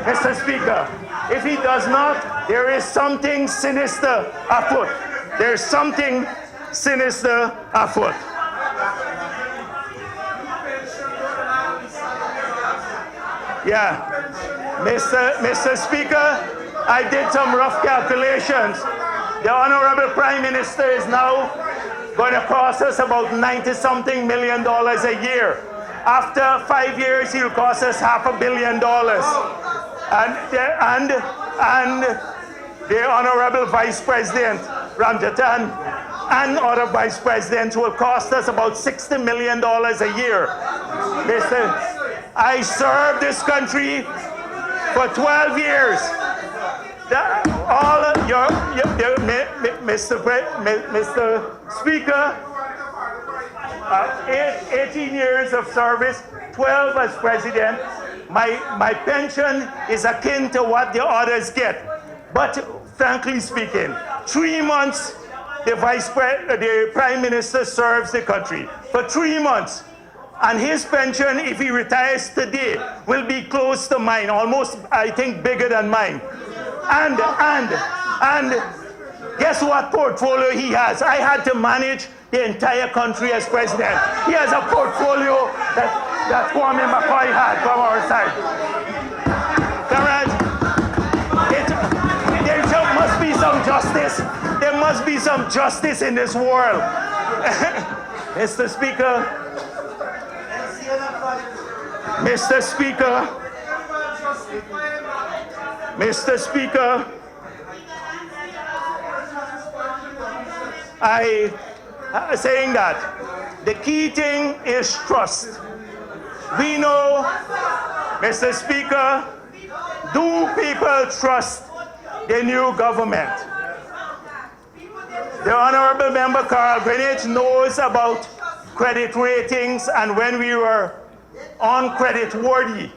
Mr. Speaker, if he does not, there is something sinister afoot. There's something sinister afoot. Yeah, Mr. Speaker, I did some rough calculations. The Honorable Prime Minister is now going to cost us about $90-something million a year. After 5 years, he'll cost us $500 million. And the Honorable Vice President Ramjatan and other Vice Presidents will cost us about $60 million a year. I served this country for 12 years. Mr. Speaker, 18 years of service, 12 as president. My pension is akin to what the others get. But frankly speaking, 3 months the Prime Minister serves the country. For 3 months. And his pension, if he retires today, will be close to mine, almost, I think, bigger than mine. And guess what portfolio he has? I had to manage the entire country as president. He has a portfolio that Kwame McCoy had from our side. Comrades, there must be some justice. There must be some justice in this world. Mr. Speaker, Mr. Speaker, Mr. Speaker, I saying that the key thing is trust. We know, Mr. Speaker, do people trust the new government? The Honorable Member Carl Greenwich knows about credit ratings and when we were on credit worthy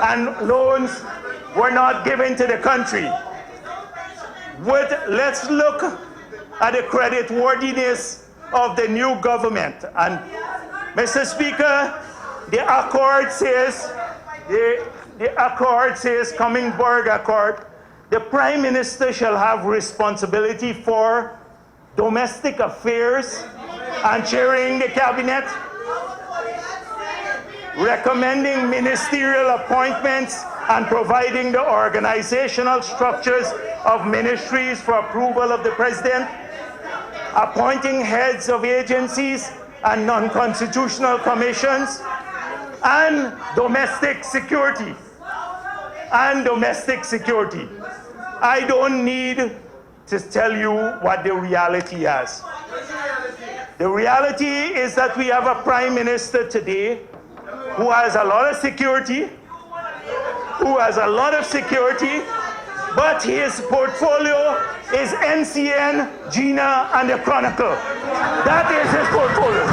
and loans were not given to the country. Let's look at the credit worthiness of the new government. And Mr. Speaker, the accord says, the accord says, Cummingburg Accord, the Prime Minister shall have responsibility for domestic affairs and chairing the cabinet, recommending ministerial appointments and providing the organizational structures of ministries for approval of the President, appointing heads of agencies and non-constitutional commissions, and domestic security. I don't need to tell you what the reality is. The reality is that we have a Prime Minister today who has a lot of security, but his portfolio is NCN, GINA, and the Chronicle. That is his portfolio.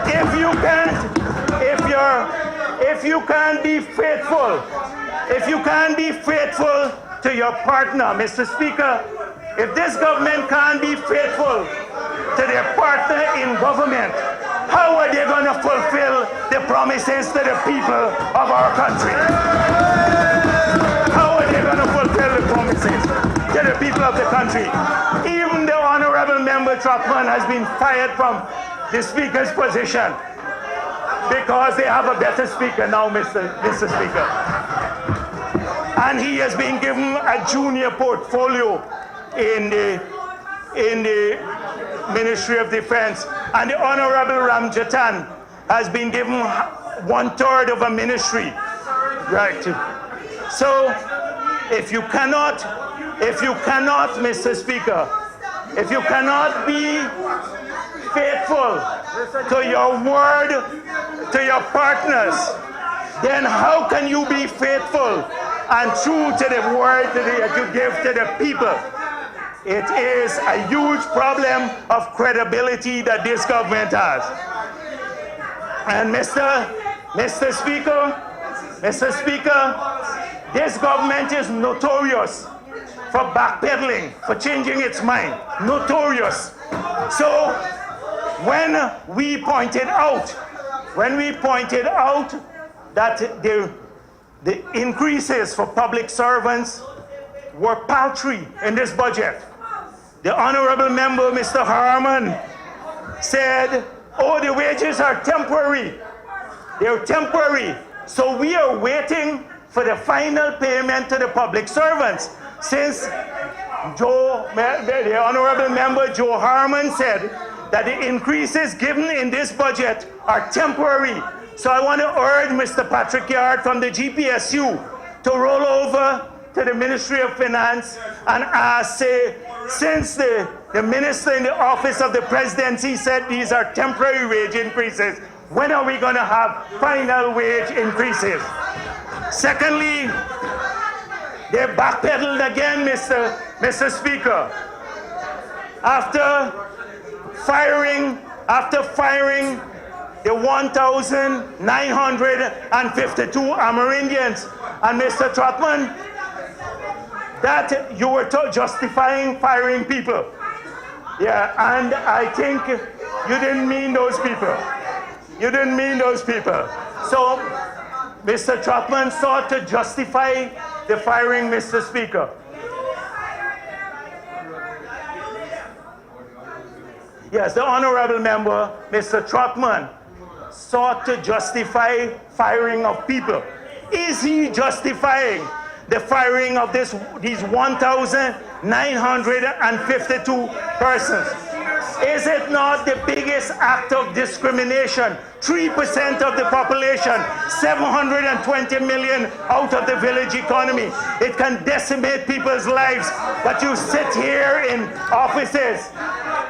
If you can't be faithful to your partner, Mr. Speaker, if this government can't be faithful to their partner in government, how are they going to fulfill the promises to the people of our country? How are they going to fulfill the promises to the people of the country? Even the Honorable Member Trotman has been fired from the Speaker's position because they have a better Speaker now, Mr. Speaker. And he has been given a junior portfolio in the Ministry of Defense. And the Honorable Ramjatan has been given 1/3 of a ministry. Right. So if you cannot, Mr. Speaker, if you cannot be faithful to your word, to your partners, then how can you be faithful and true to the word that you give to the people? It is a huge problem of credibility that this government has. And Mr. Speaker, this government is notorious for backpedaling, for changing its mind. Notorious. So when we pointed out that the increases for public servants were paltry in this budget, the Honorable Member, Mr. Harman, said, oh, the wages are temporary. They're temporary. So we are waiting for the final payment to the public servants. Since the Honorable Member Joe Harman said that the increases given in this budget are temporary. So I want to urge Mr. Patrick Yard from the GPSU to roll over to the Ministry of Finance and ask, say, since the minister in the office of the presidency said these are temporary wage increases, when are we going to have final wage increases? Secondly, they backpedaled again, Mr. Speaker. After firing the 1,952 Amerindians, and Mr. Trotman, that you were justifying firing people. Yeah, and I think you didn't mean those people. So Mr. Trotman sought to justify the firing, Mr. Speaker. Yes, the honorable member, Mr. Trotman, sought to justify firing of people. Is he justifying the firing of these 1,952 persons? Is it not the biggest act of discrimination? 3% of the population, 720 million out of the village economy. It can decimate people's lives, but you sit here in offices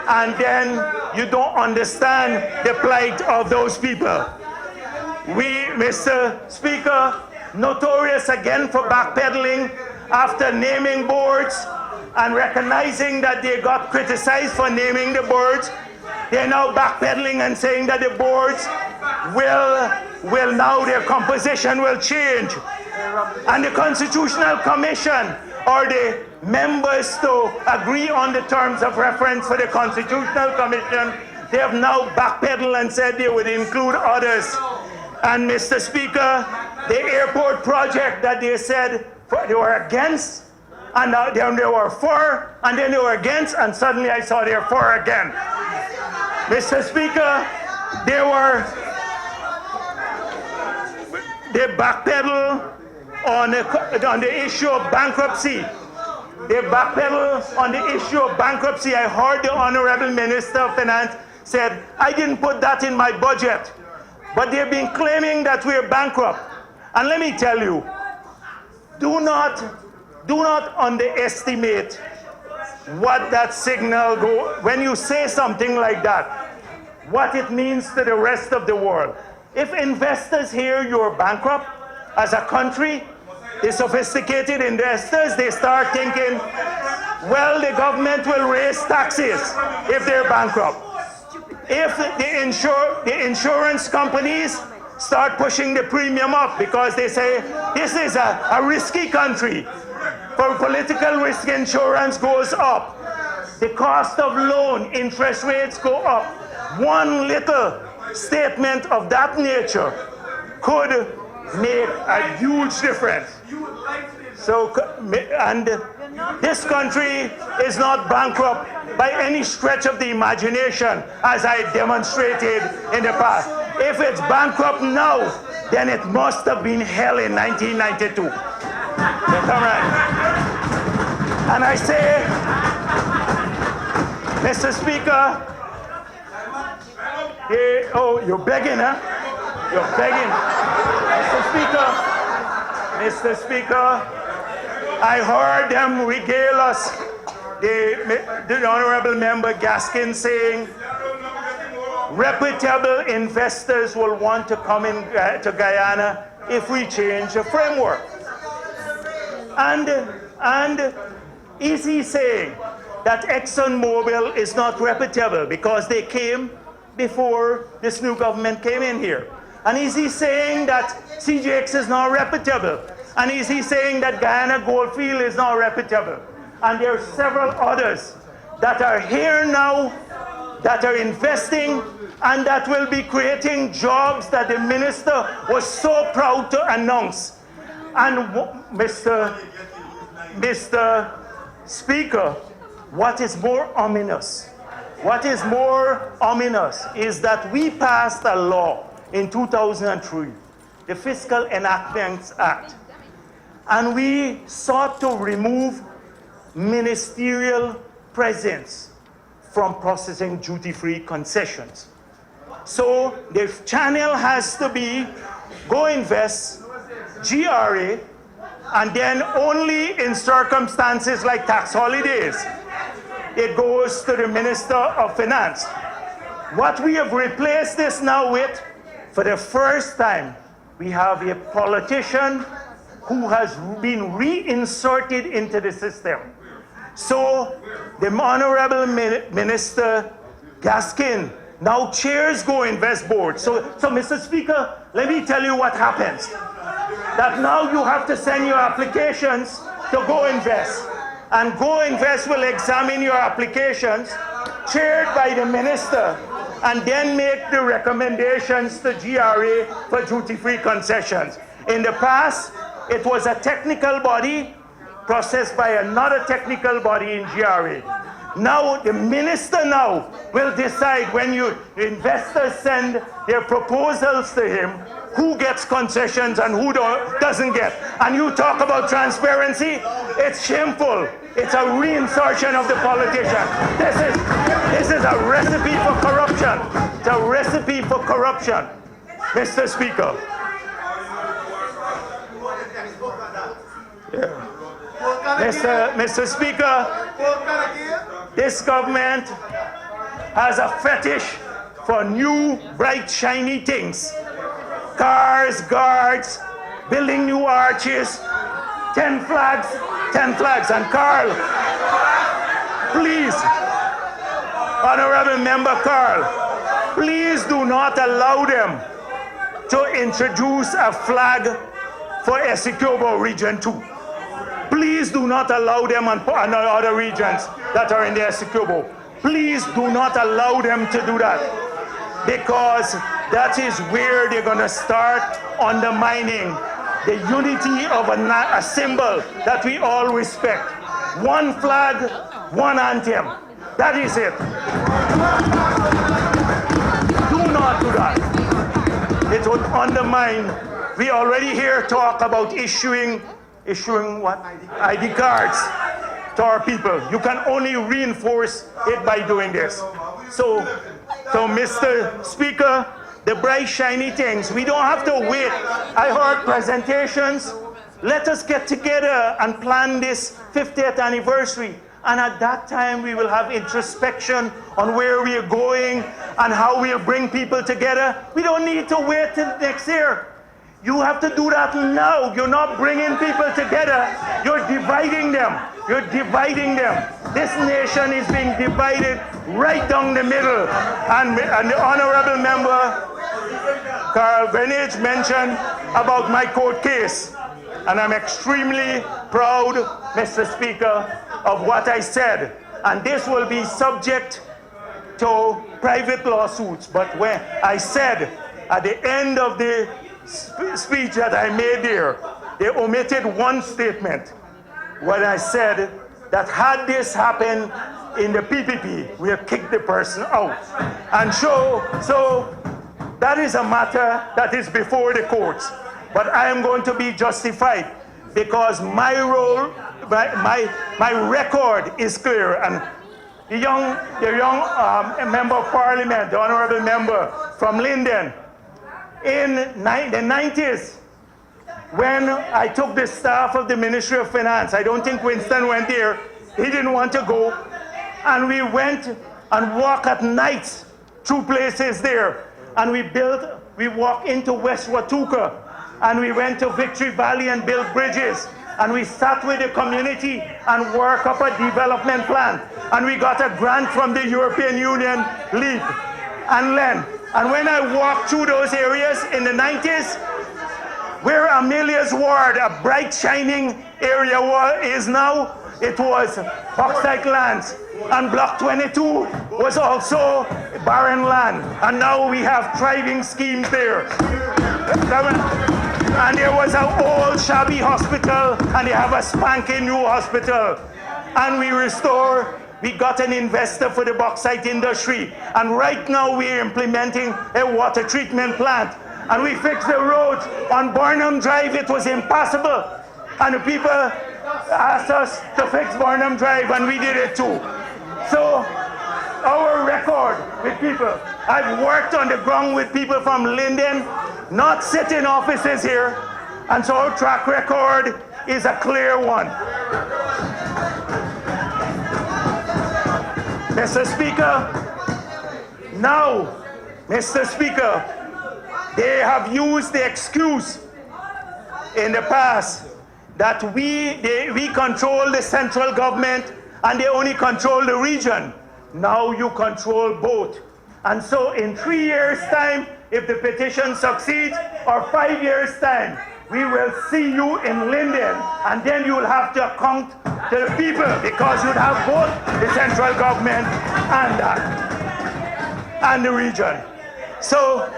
and then you don't understand the plight of those people. We, Mr. Speaker, notorious again for backpedaling after naming boards and recognizing that they got criticized for naming the boards. They're now backpedaling and saying that the boards will now, their composition will change. And the Constitutional Commission, or the members to agree on the terms of reference for the Constitutional Commission, they have now backpedaled and said they would include others. And Mr. Speaker, the airport project that they said they were against, and then they were for, and then they were against, and suddenly I saw they were for again. Mr. Speaker, they backpedal on the issue of bankruptcy. They backpedal on the issue of bankruptcy. I heard the Honorable Minister of Finance said, I didn't put that in my budget. But they've been claiming that we're bankrupt. And let me tell you, do not underestimate what that signal when you say something like that, what it means to the rest of the world. If investors hear you're bankrupt as a country, the sophisticated investors, they start thinking, well, the government will raise taxes if they're bankrupt. If the insurance companies start pushing the premium up because they say this is a risky country, for political risk insurance goes up. The cost of loan, interest rates go up. One little statement of that nature could make a huge difference. So, and this country is not bankrupt by any stretch of the imagination, as I demonstrated in the past. If it's bankrupt now, then it must have been hell in 1992. And I say, Mr. Speaker, you're begging, huh? You're begging. Mr. Speaker, I heard them regale us, the Honorable Member Gaskin saying, reputable investors will want to come in to Guyana if we change the framework. And is he saying that ExxonMobil is not reputable because they came before this new government came in here? And is he saying that CGX is not reputable? And is he saying that Guyana Goldfield is not reputable? And there are several others that are here now, that are investing, and that will be creating jobs that the minister was so proud to announce. And Mr. Speaker, what is more ominous? What is more ominous is that we passed a law in 2003, the Fiscal Enactments Act, and we sought to remove ministerial presence from processing duty-free concessions. So the channel has to be go invest, GRA, and then only in circumstances like tax holidays, it goes to the Minister of Finance. What we have replaced this now with, for the first time, we have a politician who has been reinserted into the system. So the Honorable Minister Gaskin now chairs Go Invest Board. So Mr. Speaker, let me tell you what happens. That now you have to send your applications to Go Invest. And Go Invest will examine your applications, chaired by the minister, and then make the recommendations to GRA for duty-free concessions. In the past, it was a technical body processed by another technical body in GRA. Now, the minister now will decide when investors send their proposals to him, who gets concessions and who doesn't get. And you talk about transparency, it's shameful. It's a reinsertion of the politician. This is a recipe for corruption. It's a recipe for corruption. Mr. Speaker. Mr. Speaker, this government has a fetish for new, bright, shiny things. Cars, guards, building new arches, 10 flags. And Carl, please, Honorable Member Carl, please do not allow them to introduce a flag for Essequibo Region 2. Please do not allow them on other regions that are in the Essequibo. Please do not allow them to do that, because that is where they're going to start undermining the unity of a symbol that we all respect. One flag, one anthem. That is it. Do not do that. It would undermine. We already hear talk about issuing what? ID cards to our people. You can only reinforce it by doing this. So Mr. Speaker, the bright shiny things, we don't have to wait. I heard presentations. Let us get together and plan this 50th anniversary. And at that time, we will have introspection on where we are going and how we'll bring people together. We don't need to wait till next year. You have to do that now. You're not bringing people together. You're dividing them. You're dividing them. This nation is being divided right down the middle. And the Honorable Member Carl Greenidge mentioned about my court case. And I'm extremely proud, Mr. Speaker, of what I said. And this will be subject to private lawsuits. But when I said at the end of the speech that I made there, they omitted one statement when I said that had this happened in the PPP, we have kicked the person out. And so that is a matter that is before the courts. But I am going to be justified because my role, my record is clear. And the young member of parliament, the honorable member from Linden, in the 90s, when I took the staff of the Ministry of Finance, I don't think Winston went there, he didn't want to go, and we went and walked at night through places there, and we walked into West Watuka, and we went to Victory Valley and built bridges, and we sat with the community and worked up a development plan, and we got a grant from the European Union, LEAP and LEN. And when I walked through those areas in the 90s, where Amelia's ward, a bright shining area is now, it was bauxite lands. And Block 22 was also barren land. And now we have thriving schemes there. And there was an old shabby hospital, and they have a spanking new hospital. And we got an investor for the bauxite industry. And right now we're implementing a water treatment plant. And we fixed the roads on Barnum Drive. It was impossible. And the people asked us to fix Barnum Drive, and we did it too. So our record with people, I've worked on the ground with people from Linden, not sit in offices here. And so our track record is a clear one. Mr. Speaker, now, Mr. Speaker, they have used the excuse in the past that we control the central government and they only control the region. Now you control both. And so in 3 years' time, if the petition succeeds, or 5 years' time, we will see you in Linden, and then you will have to account to the people, because you'd have both the central government and the region. So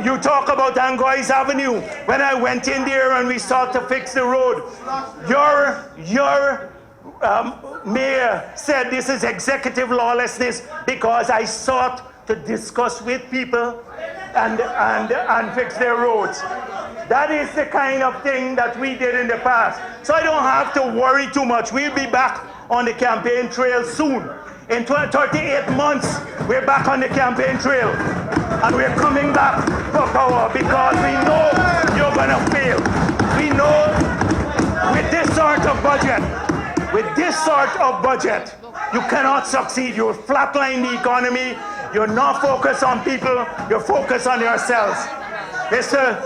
you talk about Angois Avenue. When I went in there and we sought to fix the road, your mayor said this is executive lawlessness because I sought to discuss with people and fix their roads. That is the kind of thing that we did in the past. So I don't have to worry too much. We'll be back on the campaign trail soon. In 38 months, we're back on the campaign trail. And we're coming back for power because we know you're gonna fail. We know with this sort of budget, you cannot succeed. You'll flatline the economy. You're not focused on people. You're focused on yourselves. Mr.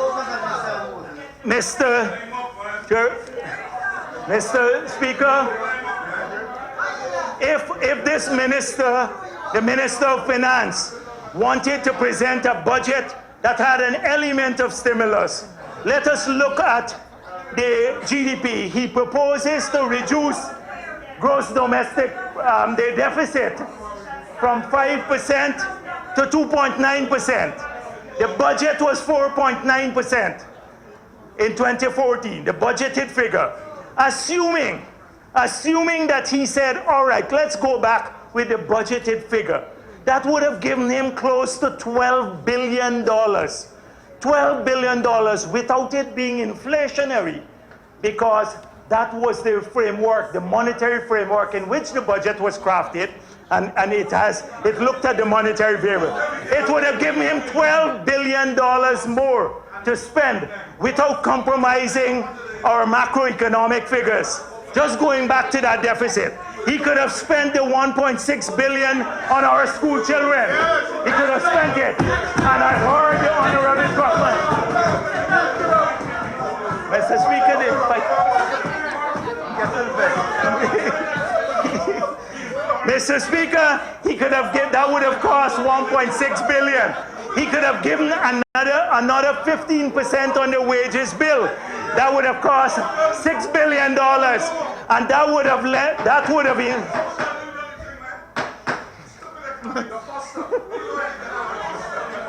Speaker, if this minister, the Minister of Finance, wanted to present a budget that had an element of stimulus, let us look at the GDP. He proposes to reduce gross domestic, the deficit from 5% to 2.9%. The budget was 4.9% in 2014, the budgeted figure. Assuming that he said, all right, let's go back with the budgeted figure, that would have given him close to $12 billion. $12 billion without it being inflationary, because that was the framework, the monetary framework in which the budget was crafted, and it looked at the monetary variable. It would have given him $12 billion more to spend without compromising our macroeconomic figures. Just going back to that deficit, he could have spent the $1.6 billion on our school children. He could have spent it. And I heard the Honorable Government. Mr. Speaker, Mr. Speaker, he could have given, that would have cost $1.6 billion. He could have given another 15% on the wages bill. That would have cost $6 billion. And that would have been.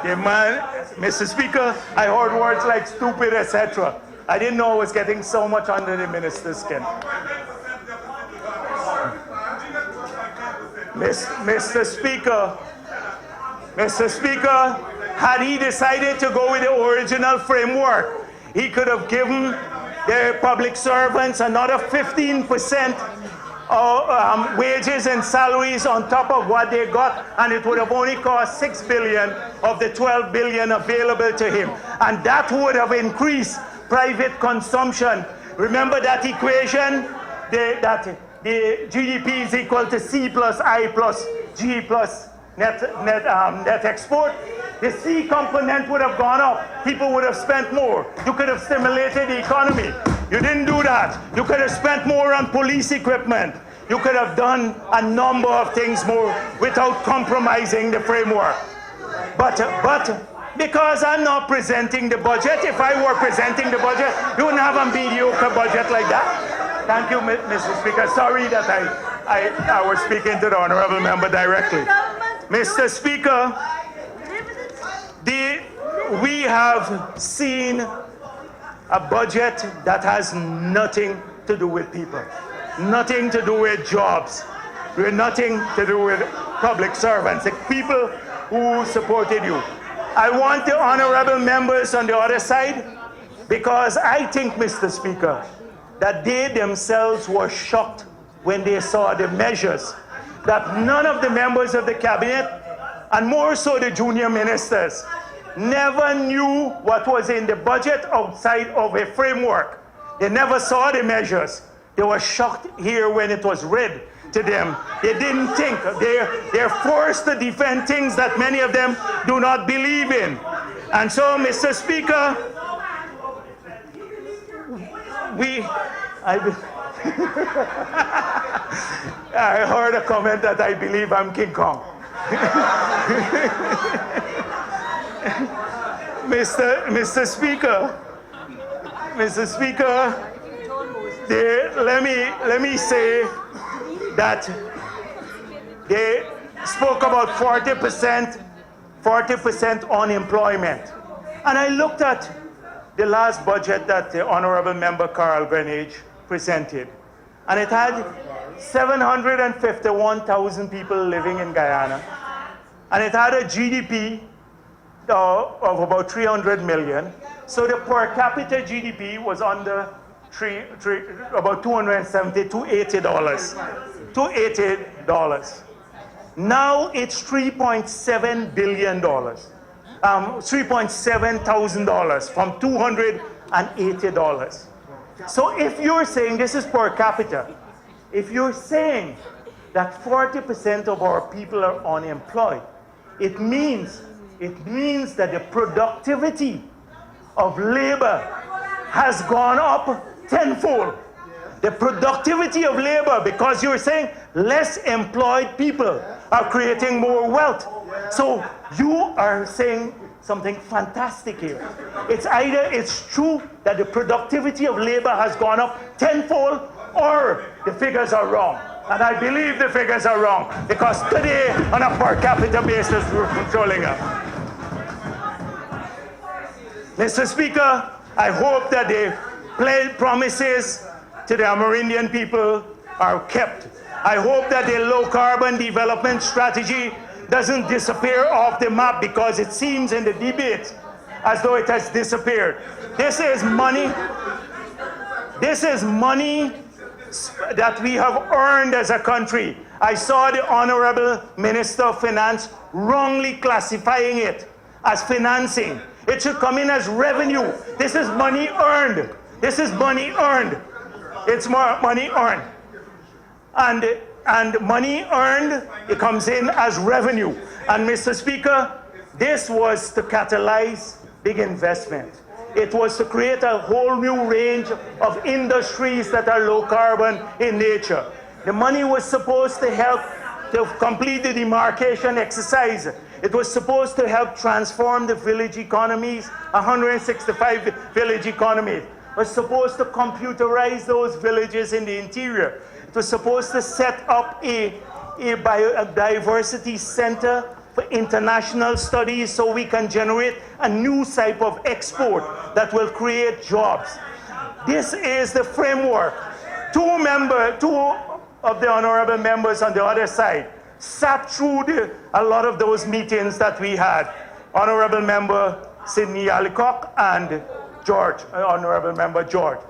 Yeah, man, Mr. Speaker, I heard words like stupid, etc. I didn't know I was getting so much under the minister's skin. Mr. Speaker, had he decided to go with the original framework, he could have given the public servants another 15% of wages and salaries on top of what they got, and it would have only cost $6 billion of the $12 billion available to him. And that would have increased private consumption. Remember that equation? That the GDP is equal to C plus I plus G plus net export. The C component would have gone up. People would have spent more. You could have stimulated the economy. You didn't do that. You could have spent more on police equipment. You could have done a number of things more without compromising the framework. But because I'm not presenting the budget, if I were presenting the budget, you wouldn't have a mediocre budget like that. Thank you, Mr. Speaker. Sorry that I was speaking to the Honourable Member directly. Mr. Speaker, we have seen a budget that has nothing to do with people, nothing to do with jobs, nothing to do with public servants, the people who supported you. I want the honourable members on the other side, because I think, Mr. Speaker, that they themselves were shocked when they saw the measures that none of the members of the cabinet, and more so the junior ministers, never knew what was in the budget outside of a framework. They never saw the measures. They were shocked here when it was read to them. They didn't think. They're forced to defend things that many of them do not believe in. And so, Mr. Speaker, I heard a comment that I believe I'm King Kong. Mr. Speaker, let me say that they spoke about 40% unemployment. And I looked at the last budget that the Honourable Member Carl Greenidge presented, and it had 751,000 people living in Guyana, and it had a GDP of about 300 million. So the per capita GDP was under about $270, $280. Now it's $3.7 billion, $3.7 from $280. So if you're saying this is per capita, if you're saying that 40% of our people are unemployed, it means that the productivity of labor has gone up tenfold. The productivity of labor, because you're saying less employed people are creating more wealth. So you are saying something fantastic here. It's either it's true that the productivity of labor has gone up tenfold, or the figures are wrong. And I believe the figures are wrong, because today, on a per capita basis, we're controlling them. Mr. Speaker, I hope that the promises to the Amerindian people are kept. I hope that the low carbon development strategy doesn't disappear off the map, because it seems in the debate as though it has disappeared. This is money that we have earned as a country. I saw the Honorable Minister of Finance wrongly classifying it as financing. It should come in as revenue. This is money earned. This is money earned. It's more money earned. And money earned, it comes in as revenue. And Mr. Speaker, this was to catalyze big investment. It was to create a whole new range of industries that are low carbon in nature. The money was supposed to help to complete the demarcation exercise. It was supposed to help transform the village economies, 165 village economies. It was supposed to computerize those villages in the interior. It was supposed to set up a biodiversity center for international studies, so we can generate a new type of export that will create jobs. This is the framework. Two of the honorable members on the other side sat through a lot of those meetings that we had. Honorable Member Sidney Alicock and Honorable Member George.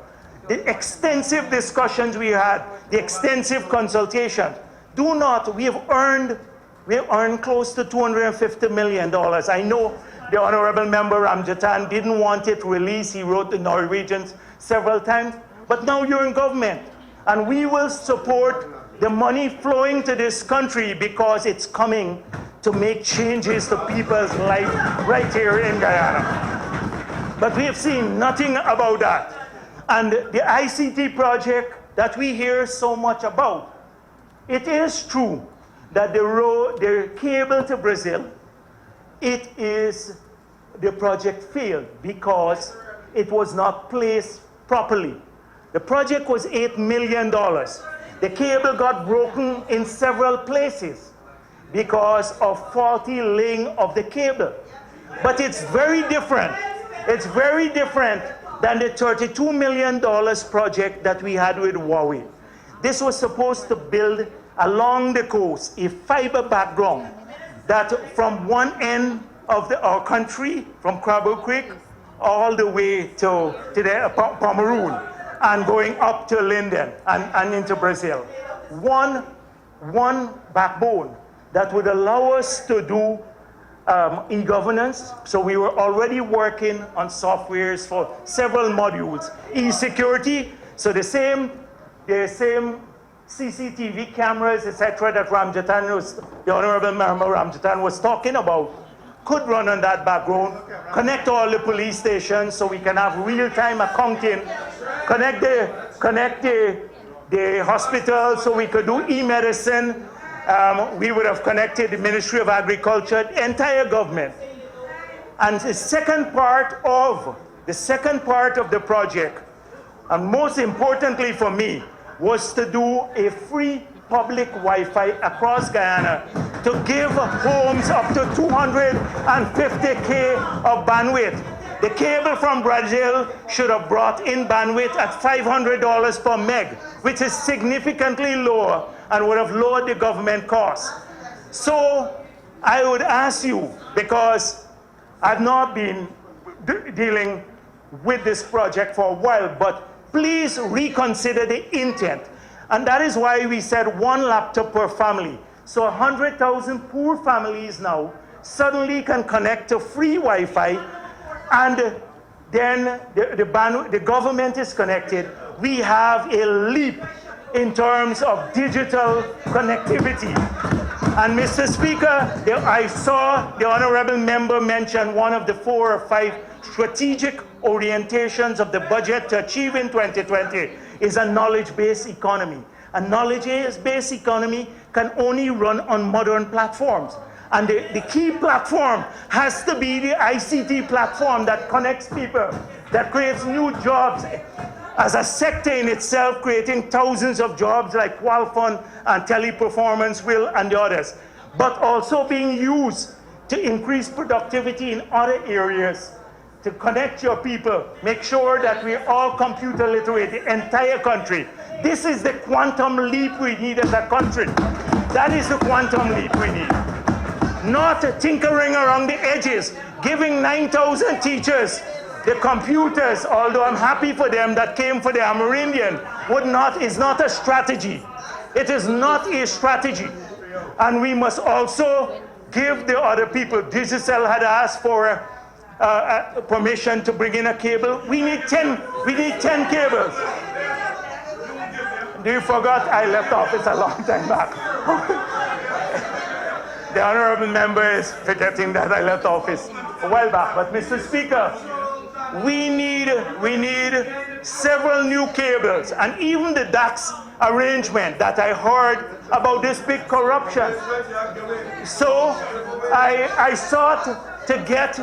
The extensive discussions we had, the extensive consultation. We have earned close to $250 million. I know the Honorable Member Ramjatan didn't want it released. He wrote the Norwegians several times. But now you're in government. And we will support the money flowing to this country, because it's coming to make changes to people's life right here in Guyana. But we have seen nothing about that. And the ICT project that we hear so much about, it is true that the cable to Brazil, the project failed because it was not placed properly. The project was $8 million. The cable got broken in several places because of faulty laying of the cable. But it's very different. It's very different than the $32 million project that we had with Huawei. This was supposed to build along the coast a fiber background that from one end of our country, from Crabble Creek, all the way to the Pomeroon, and going up to Linden and into Brazil. One backbone that would allow us to do e-governance. So we were already working on softwares for several modules. E-security, so the same CCTV cameras, etc., that the Honorable Member Ramjatan was talking about, could run on that background, connect all the police stations so we can have real-time accounting, connect the hospital so we could do e-medicine. We would have connected the Ministry of Agriculture, the entire government. And the second part of the project, and most importantly for me, was to do a free public Wi-Fi across Guyana to give homes up to 250K of bandwidth. The cable from Brazil should have brought in bandwidth at $500 per meg, which is significantly lower and would have lowered the government costs. So I would ask you, because I've not been dealing with this project for a while, but please reconsider the intent. And that is why we said 1 laptop per family. So 100,000 poor families now suddenly can connect to free Wi-Fi, and then the government is connected. We have a leap in terms of digital connectivity. And Mr. Speaker, I saw the honorable member mention one of the 4 or 5 strategic orientations of the budget to achieve in 2020 is a knowledge-based economy. A knowledge-based economy can only run on modern platforms. And the key platform has to be the ICT platform that connects people, that creates new jobs as a sector in itself, creating thousands of jobs like Qualfund and Teleperformance will and the others, but also being used to increase productivity in other areas, to connect your people, make sure that we're all computer literate, the entire country. This is the quantum leap we need as a country. That is the quantum leap we need. Not tinkering around the edges, giving 9,000 teachers the computers, although I'm happy for them that came for the Amerindian, is not a strategy. It is not a strategy. And we must also give the other people. Digicel had asked for permission to bring in a cable. We need 10 cables. Do you forget I left office a long time back? The honorable member is forgetting that I left office a while back. But Mr. Speaker, we need several new cables, and even the DAX arrangement that I heard about this big corruption. So I sought to get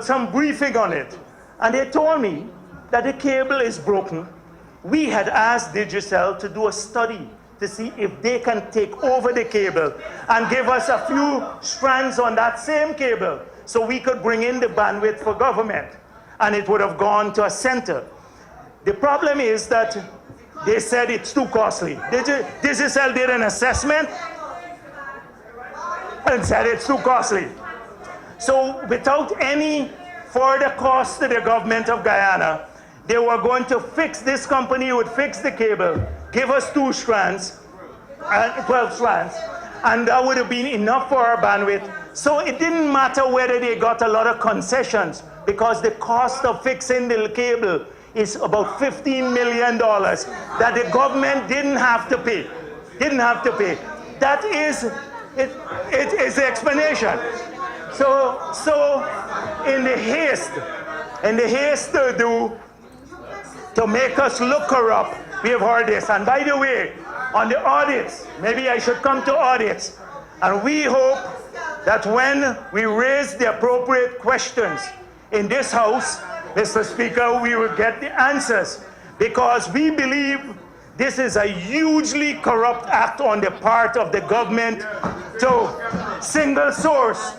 some briefing on it, and they told me that the cable is broken. We had asked Digicel to do a study to see if they can take over the cable and give us a few strands on that same cable so we could bring in the bandwidth for government, and it would have gone to a center. The problem is that they said it's too costly. Digicel did an assessment and said it's too costly. So without any further cost to the government of Guyana, they were going to fix, this company would fix the cable, give us 2 strands, 12 strands, and that would have been enough for our bandwidth. So it didn't matter whether they got a lot of concessions, because the cost of fixing the cable is about $15 million that the government didn't have to pay. That is, it is the explanation. So in the haste to make us look corrupt, we have heard this. And by the way, on the audits, maybe I should come to audits, and we hope that when we raise the appropriate questions in this House, Mr. Speaker, we will get the answers, because we believe this is a hugely corrupt act on the part of the government to single source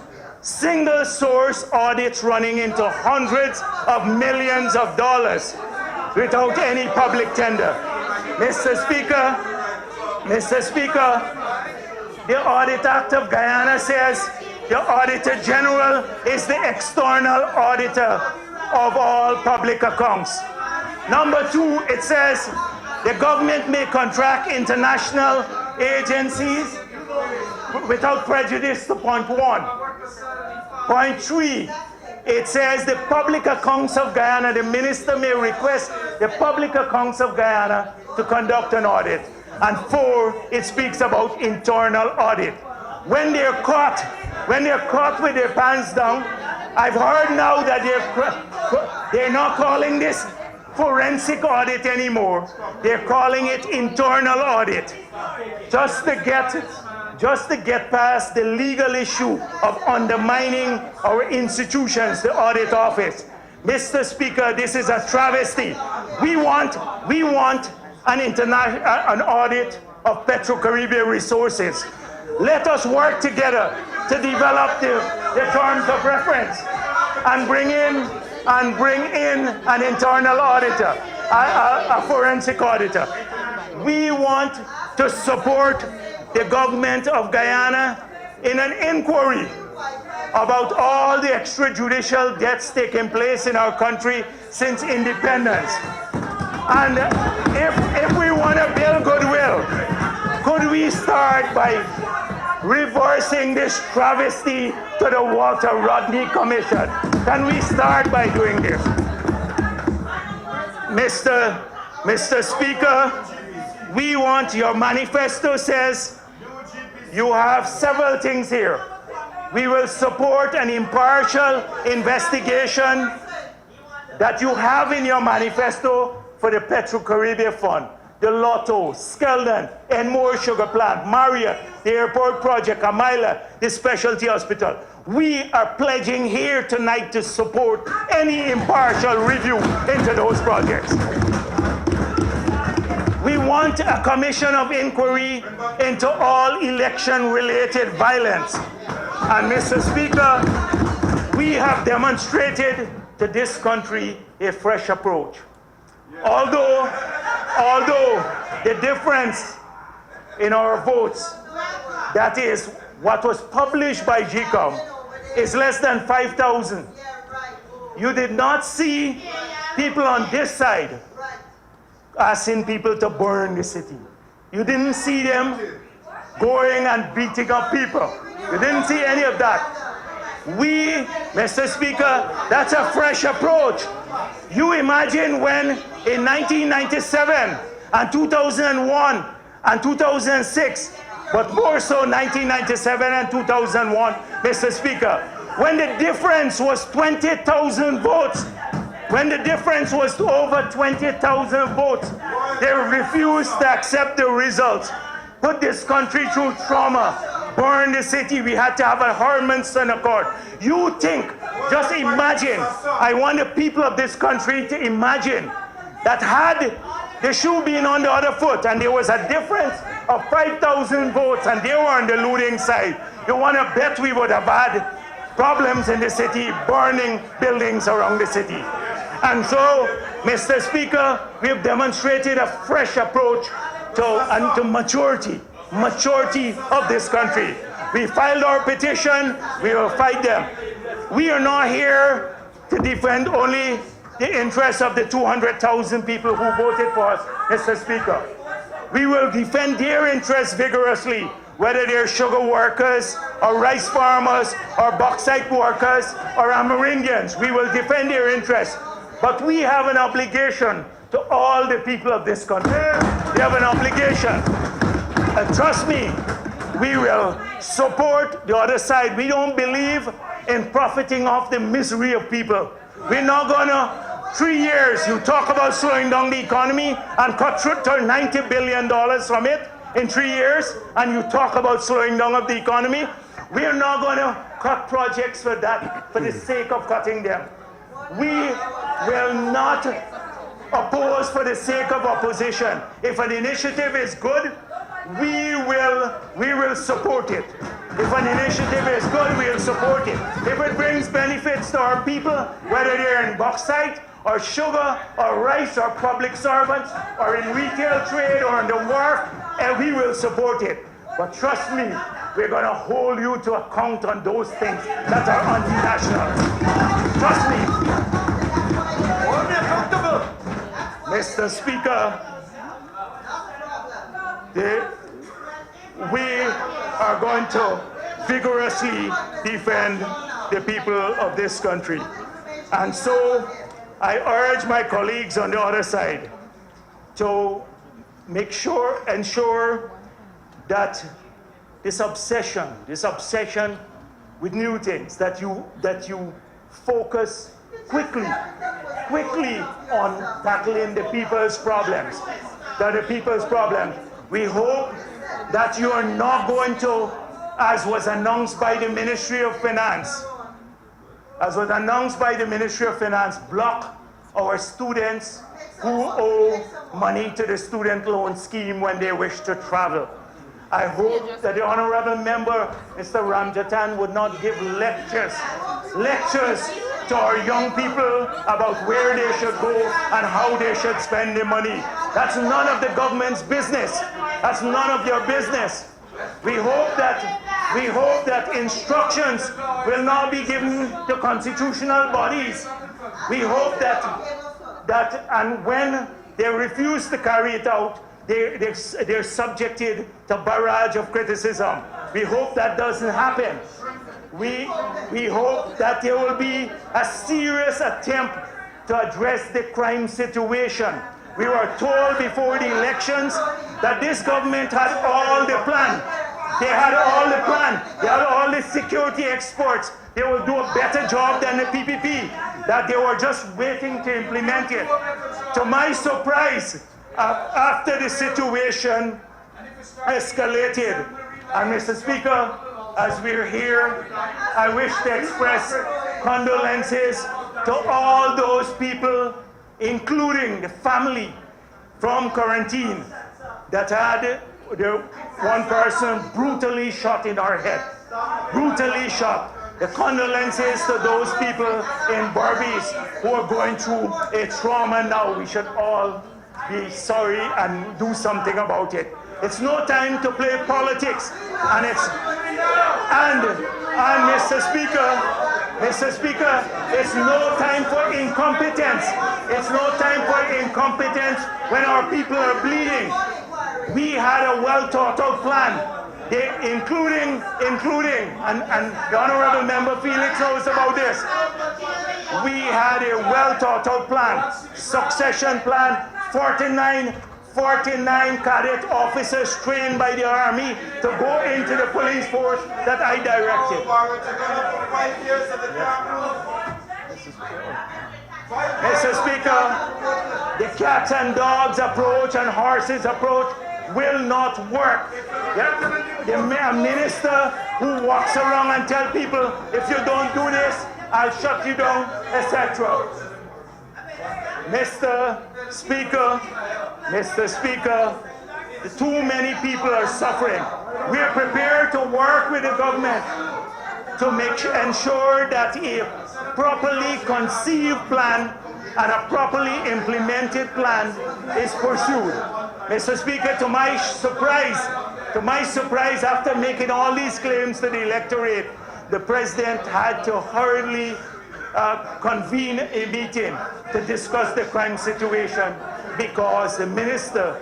audits running into hundreds of millions of dollars without any public tender. Mr. Speaker, the Audit Act of Guyana says the Auditor General is the external auditor of all public accounts. Number 2, it says the government may contract international agencies without prejudice to point 1. Point 3, it says the public accounts of Guyana, the minister may request the public accounts of Guyana to conduct an audit. And 4, it speaks about internal audit. When they're caught with their pants down, I've heard now that they're not calling this forensic audit anymore. They're calling it internal audit, just to get past the legal issue of undermining our institutions, the audit office. Mr. Speaker, this is a travesty. We want an audit of Petro-Caribbean resources. Let us work together to develop the terms of reference. and bring in an internal auditor, a forensic auditor. We want to support the government of Guyana in an inquiry about all the extrajudicial deaths taking place in our country since independence. And if we want to build goodwill, could we start by reversing this travesty to the Walter Rodney Commission? Can we start by doing this? Mr. Speaker, we want, your manifesto says you have several things here. We will support an impartial investigation that you have in your manifesto for the Petro-Caribbean Fund, the Lotto, Skeldon, Enmore Sugar Plant, Marriott, the airport project, Amila, the specialty hospital. We are pledging here tonight to support any impartial review into those projects. We want a commission of inquiry into all election-related violence. And Mr. Speaker, we have demonstrated to this country a fresh approach. Although the difference in our votes, that is what was published by GCOM, is less than 5,000. You did not see people on this side asking people to burn the city. You didn't see them going and beating up people. You didn't see any of that. We, Mr. Speaker, that's a fresh approach. You imagine when in 1997 and 2001 and 2006, but more so 1997 and 2001, Mr. Speaker, when the difference was 20,000 votes, when the difference was over 20,000 votes, they refused to accept the results, put this country through trauma, burn the city. We had to have a Hermanson Accord. You think, just imagine, I want the people of this country to imagine that had the shoe been on the other foot and there was a difference of 5,000 votes and they were on the losing side, you want to bet we would have had problems in the city, burning buildings around the city. And so, Mr. Speaker, we have demonstrated a fresh approach to maturity of this country. We filed our petition, we will fight them. We are not here to defend only the interests of the 200,000 people who voted for us, Mr. Speaker. We will defend their interests vigorously, whether they're sugar workers, or rice farmers, or bauxite workers, or Amerindians. We will defend their interests. But we have an obligation to all the people of this country. We have an obligation. And trust me, we will support the other side. We don't believe in profiting off the misery of people. We're not gonna, 3 years, you talk about slowing down the economy and cut $90 billion from it in 3 years, and you talk about slowing down of the economy. We're not gonna cut projects for that, for the sake of cutting them. We will not oppose for the sake of opposition. If an initiative is good, we will support it. If an initiative is good, we'll support it. If it brings benefits to our people, whether they're in bauxite, or sugar, or rice, or public servants, or in retail trade, or in the wharf, and we will support it. But trust me, we're going to hold you to account on those things that are anti-national. Trust me. Mr. Speaker, we are going to vigorously defend the people of this country. And so I urge my colleagues on the other side to ensure that this obsession with new things, that you focus quickly on tackling the people's problems. We hope that you are not going to, as was announced by the Ministry of Finance, block our students who owe money to the student loan scheme when they wish to travel. I hope that the honorable member, Mr. Ramjatan, would not give lectures to our young people about where they should go and how they should spend their money. That's none of the government's business. That's none of your business. We hope that instructions will now be given to constitutional bodies. We hope that and when they refuse to carry it out, they're subjected to barrage of criticism. We hope that doesn't happen. We hope that there will be a serious attempt to address the crime situation. We were told before the elections that this government had all the plan. They had all the plan. They had all the security experts. They will do a better job than the PPP, that they were just waiting to implement it. To my surprise, after the situation escalated, and Mr. Speaker, as we're here, I wish to express condolences to all those people, including the family from quarantine, that had one person brutally shot in our head. Brutally shot. The condolences to those people in Barbies who are going through a trauma now. We should all be sorry and do something about it. It's no time to play politics, and Mr. Speaker, it's no time for incompetence. It's no time for incompetence when our people are bleeding. We had a well thought out plan, including, and the Honorable Member Felix knows about this. We had a well thought out plan, succession plan, 49 cadet officers trained by the Army to go into the police force that I directed. Mr. Speaker, the cats and dogs approach and horses approach will not work. The minister who walks around and tells people, if you don't do this, I'll shut you down, etc. Mr. Speaker, too many people are suffering. We are prepared to work with the government to ensure that a properly conceived plan and a properly implemented plan is pursued. Mr. Speaker, to my surprise, after making all these claims to the electorate, the president had to hurriedly convene a meeting to discuss the crime situation because the minister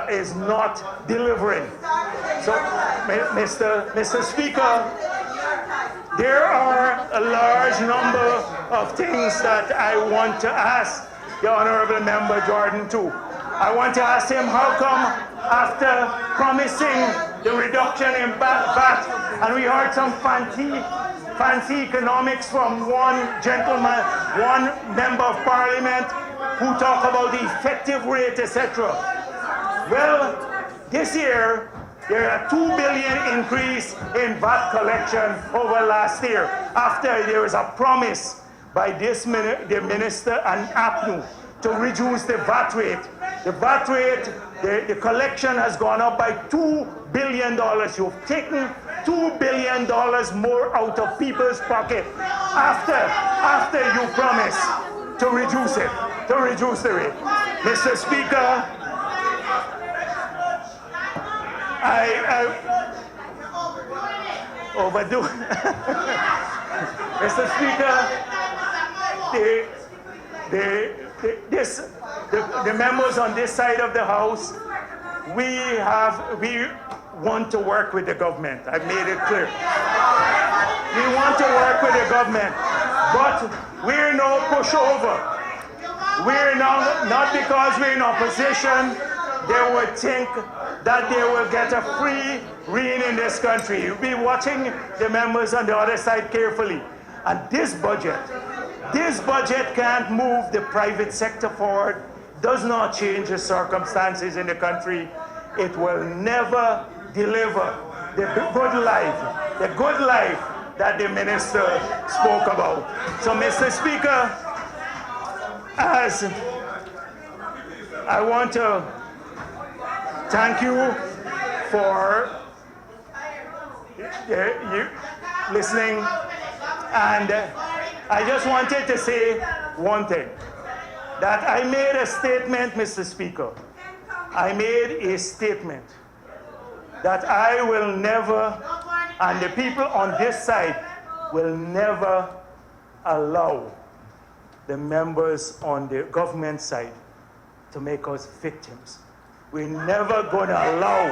is not delivering. So, Mr. Speaker, there are a large number of things that I want to ask the Honorable Member Jordan too. I want to ask him how come after promising the reduction in VAT, and we heard some fancy economics from one gentleman, one member of parliament, who talk about the effective rate, etc. Well, this year, there are 2 billion increase in VAT collection over last year, after there was a promise by the minister and APNU to reduce the VAT rate. The VAT rate, the collection has gone up by $2 billion. You've taken $2 billion more out of people's pocket after you promised to reduce it, to reduce the rate. Mr. Speaker, I overdo. Mr. Speaker, the members on this side of the House, we want to work with the government. I've made it clear. We want to work with the government, but we're no pushover. We're not because we're in opposition, they would think that they will get a free rein in this country. You'll be watching the members on the other side carefully. And this budget can't move the private sector forward, does not change the circumstances in the country. It will never deliver the good life that the minister spoke about. So, Mr. Speaker, as I want to thank you for you listening, and I just wanted to say one thing. That I made a statement, Mr. Speaker. I made a statement that I will never, and the people on this side will never allow the members on the government side to make us victims. We're never gonna allow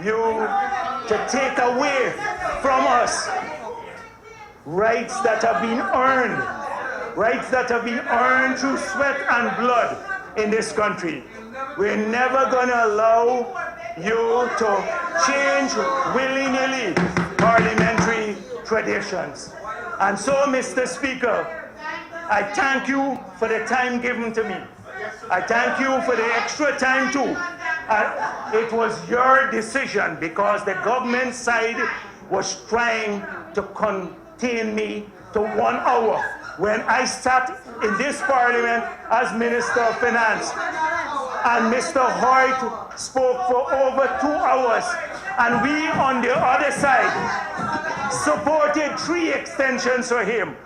you to take away from us rights that have been earned through sweat and blood in this country. We're never gonna allow you to change willy-nilly parliamentary traditions. And so, Mr. Speaker, I thank you for the time given to me. I thank you for the extra time too. It was your decision because the government side was trying to contain me to 1 hour when I sat in this parliament as Minister of Finance. And Mr. Hoyt spoke for over 2 hours. And we on the other side supported 3 extensions for him.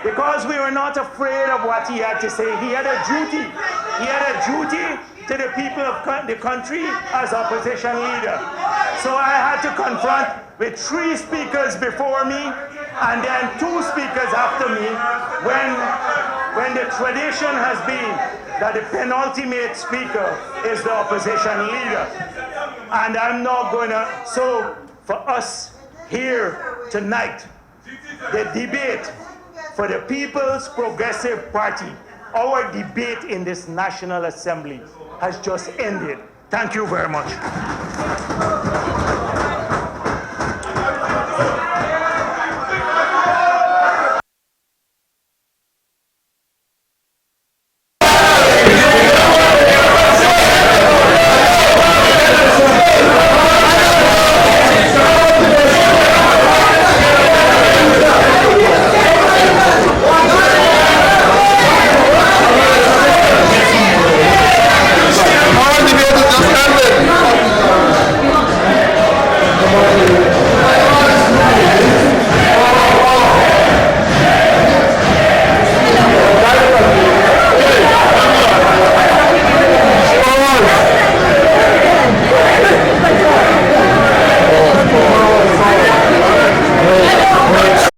Because we were not afraid of what he had to say. He had a duty. He had a duty to the people of the country as opposition leader. So I had to confront with 3 speakers before me and then 2 speakers after me when the tradition has been that the penultimate speaker is the opposition leader. And I'm not gonna, so for us here tonight, the debate for the People's Progressive Party, our debate in this National Assembly has just ended. Thank you very much.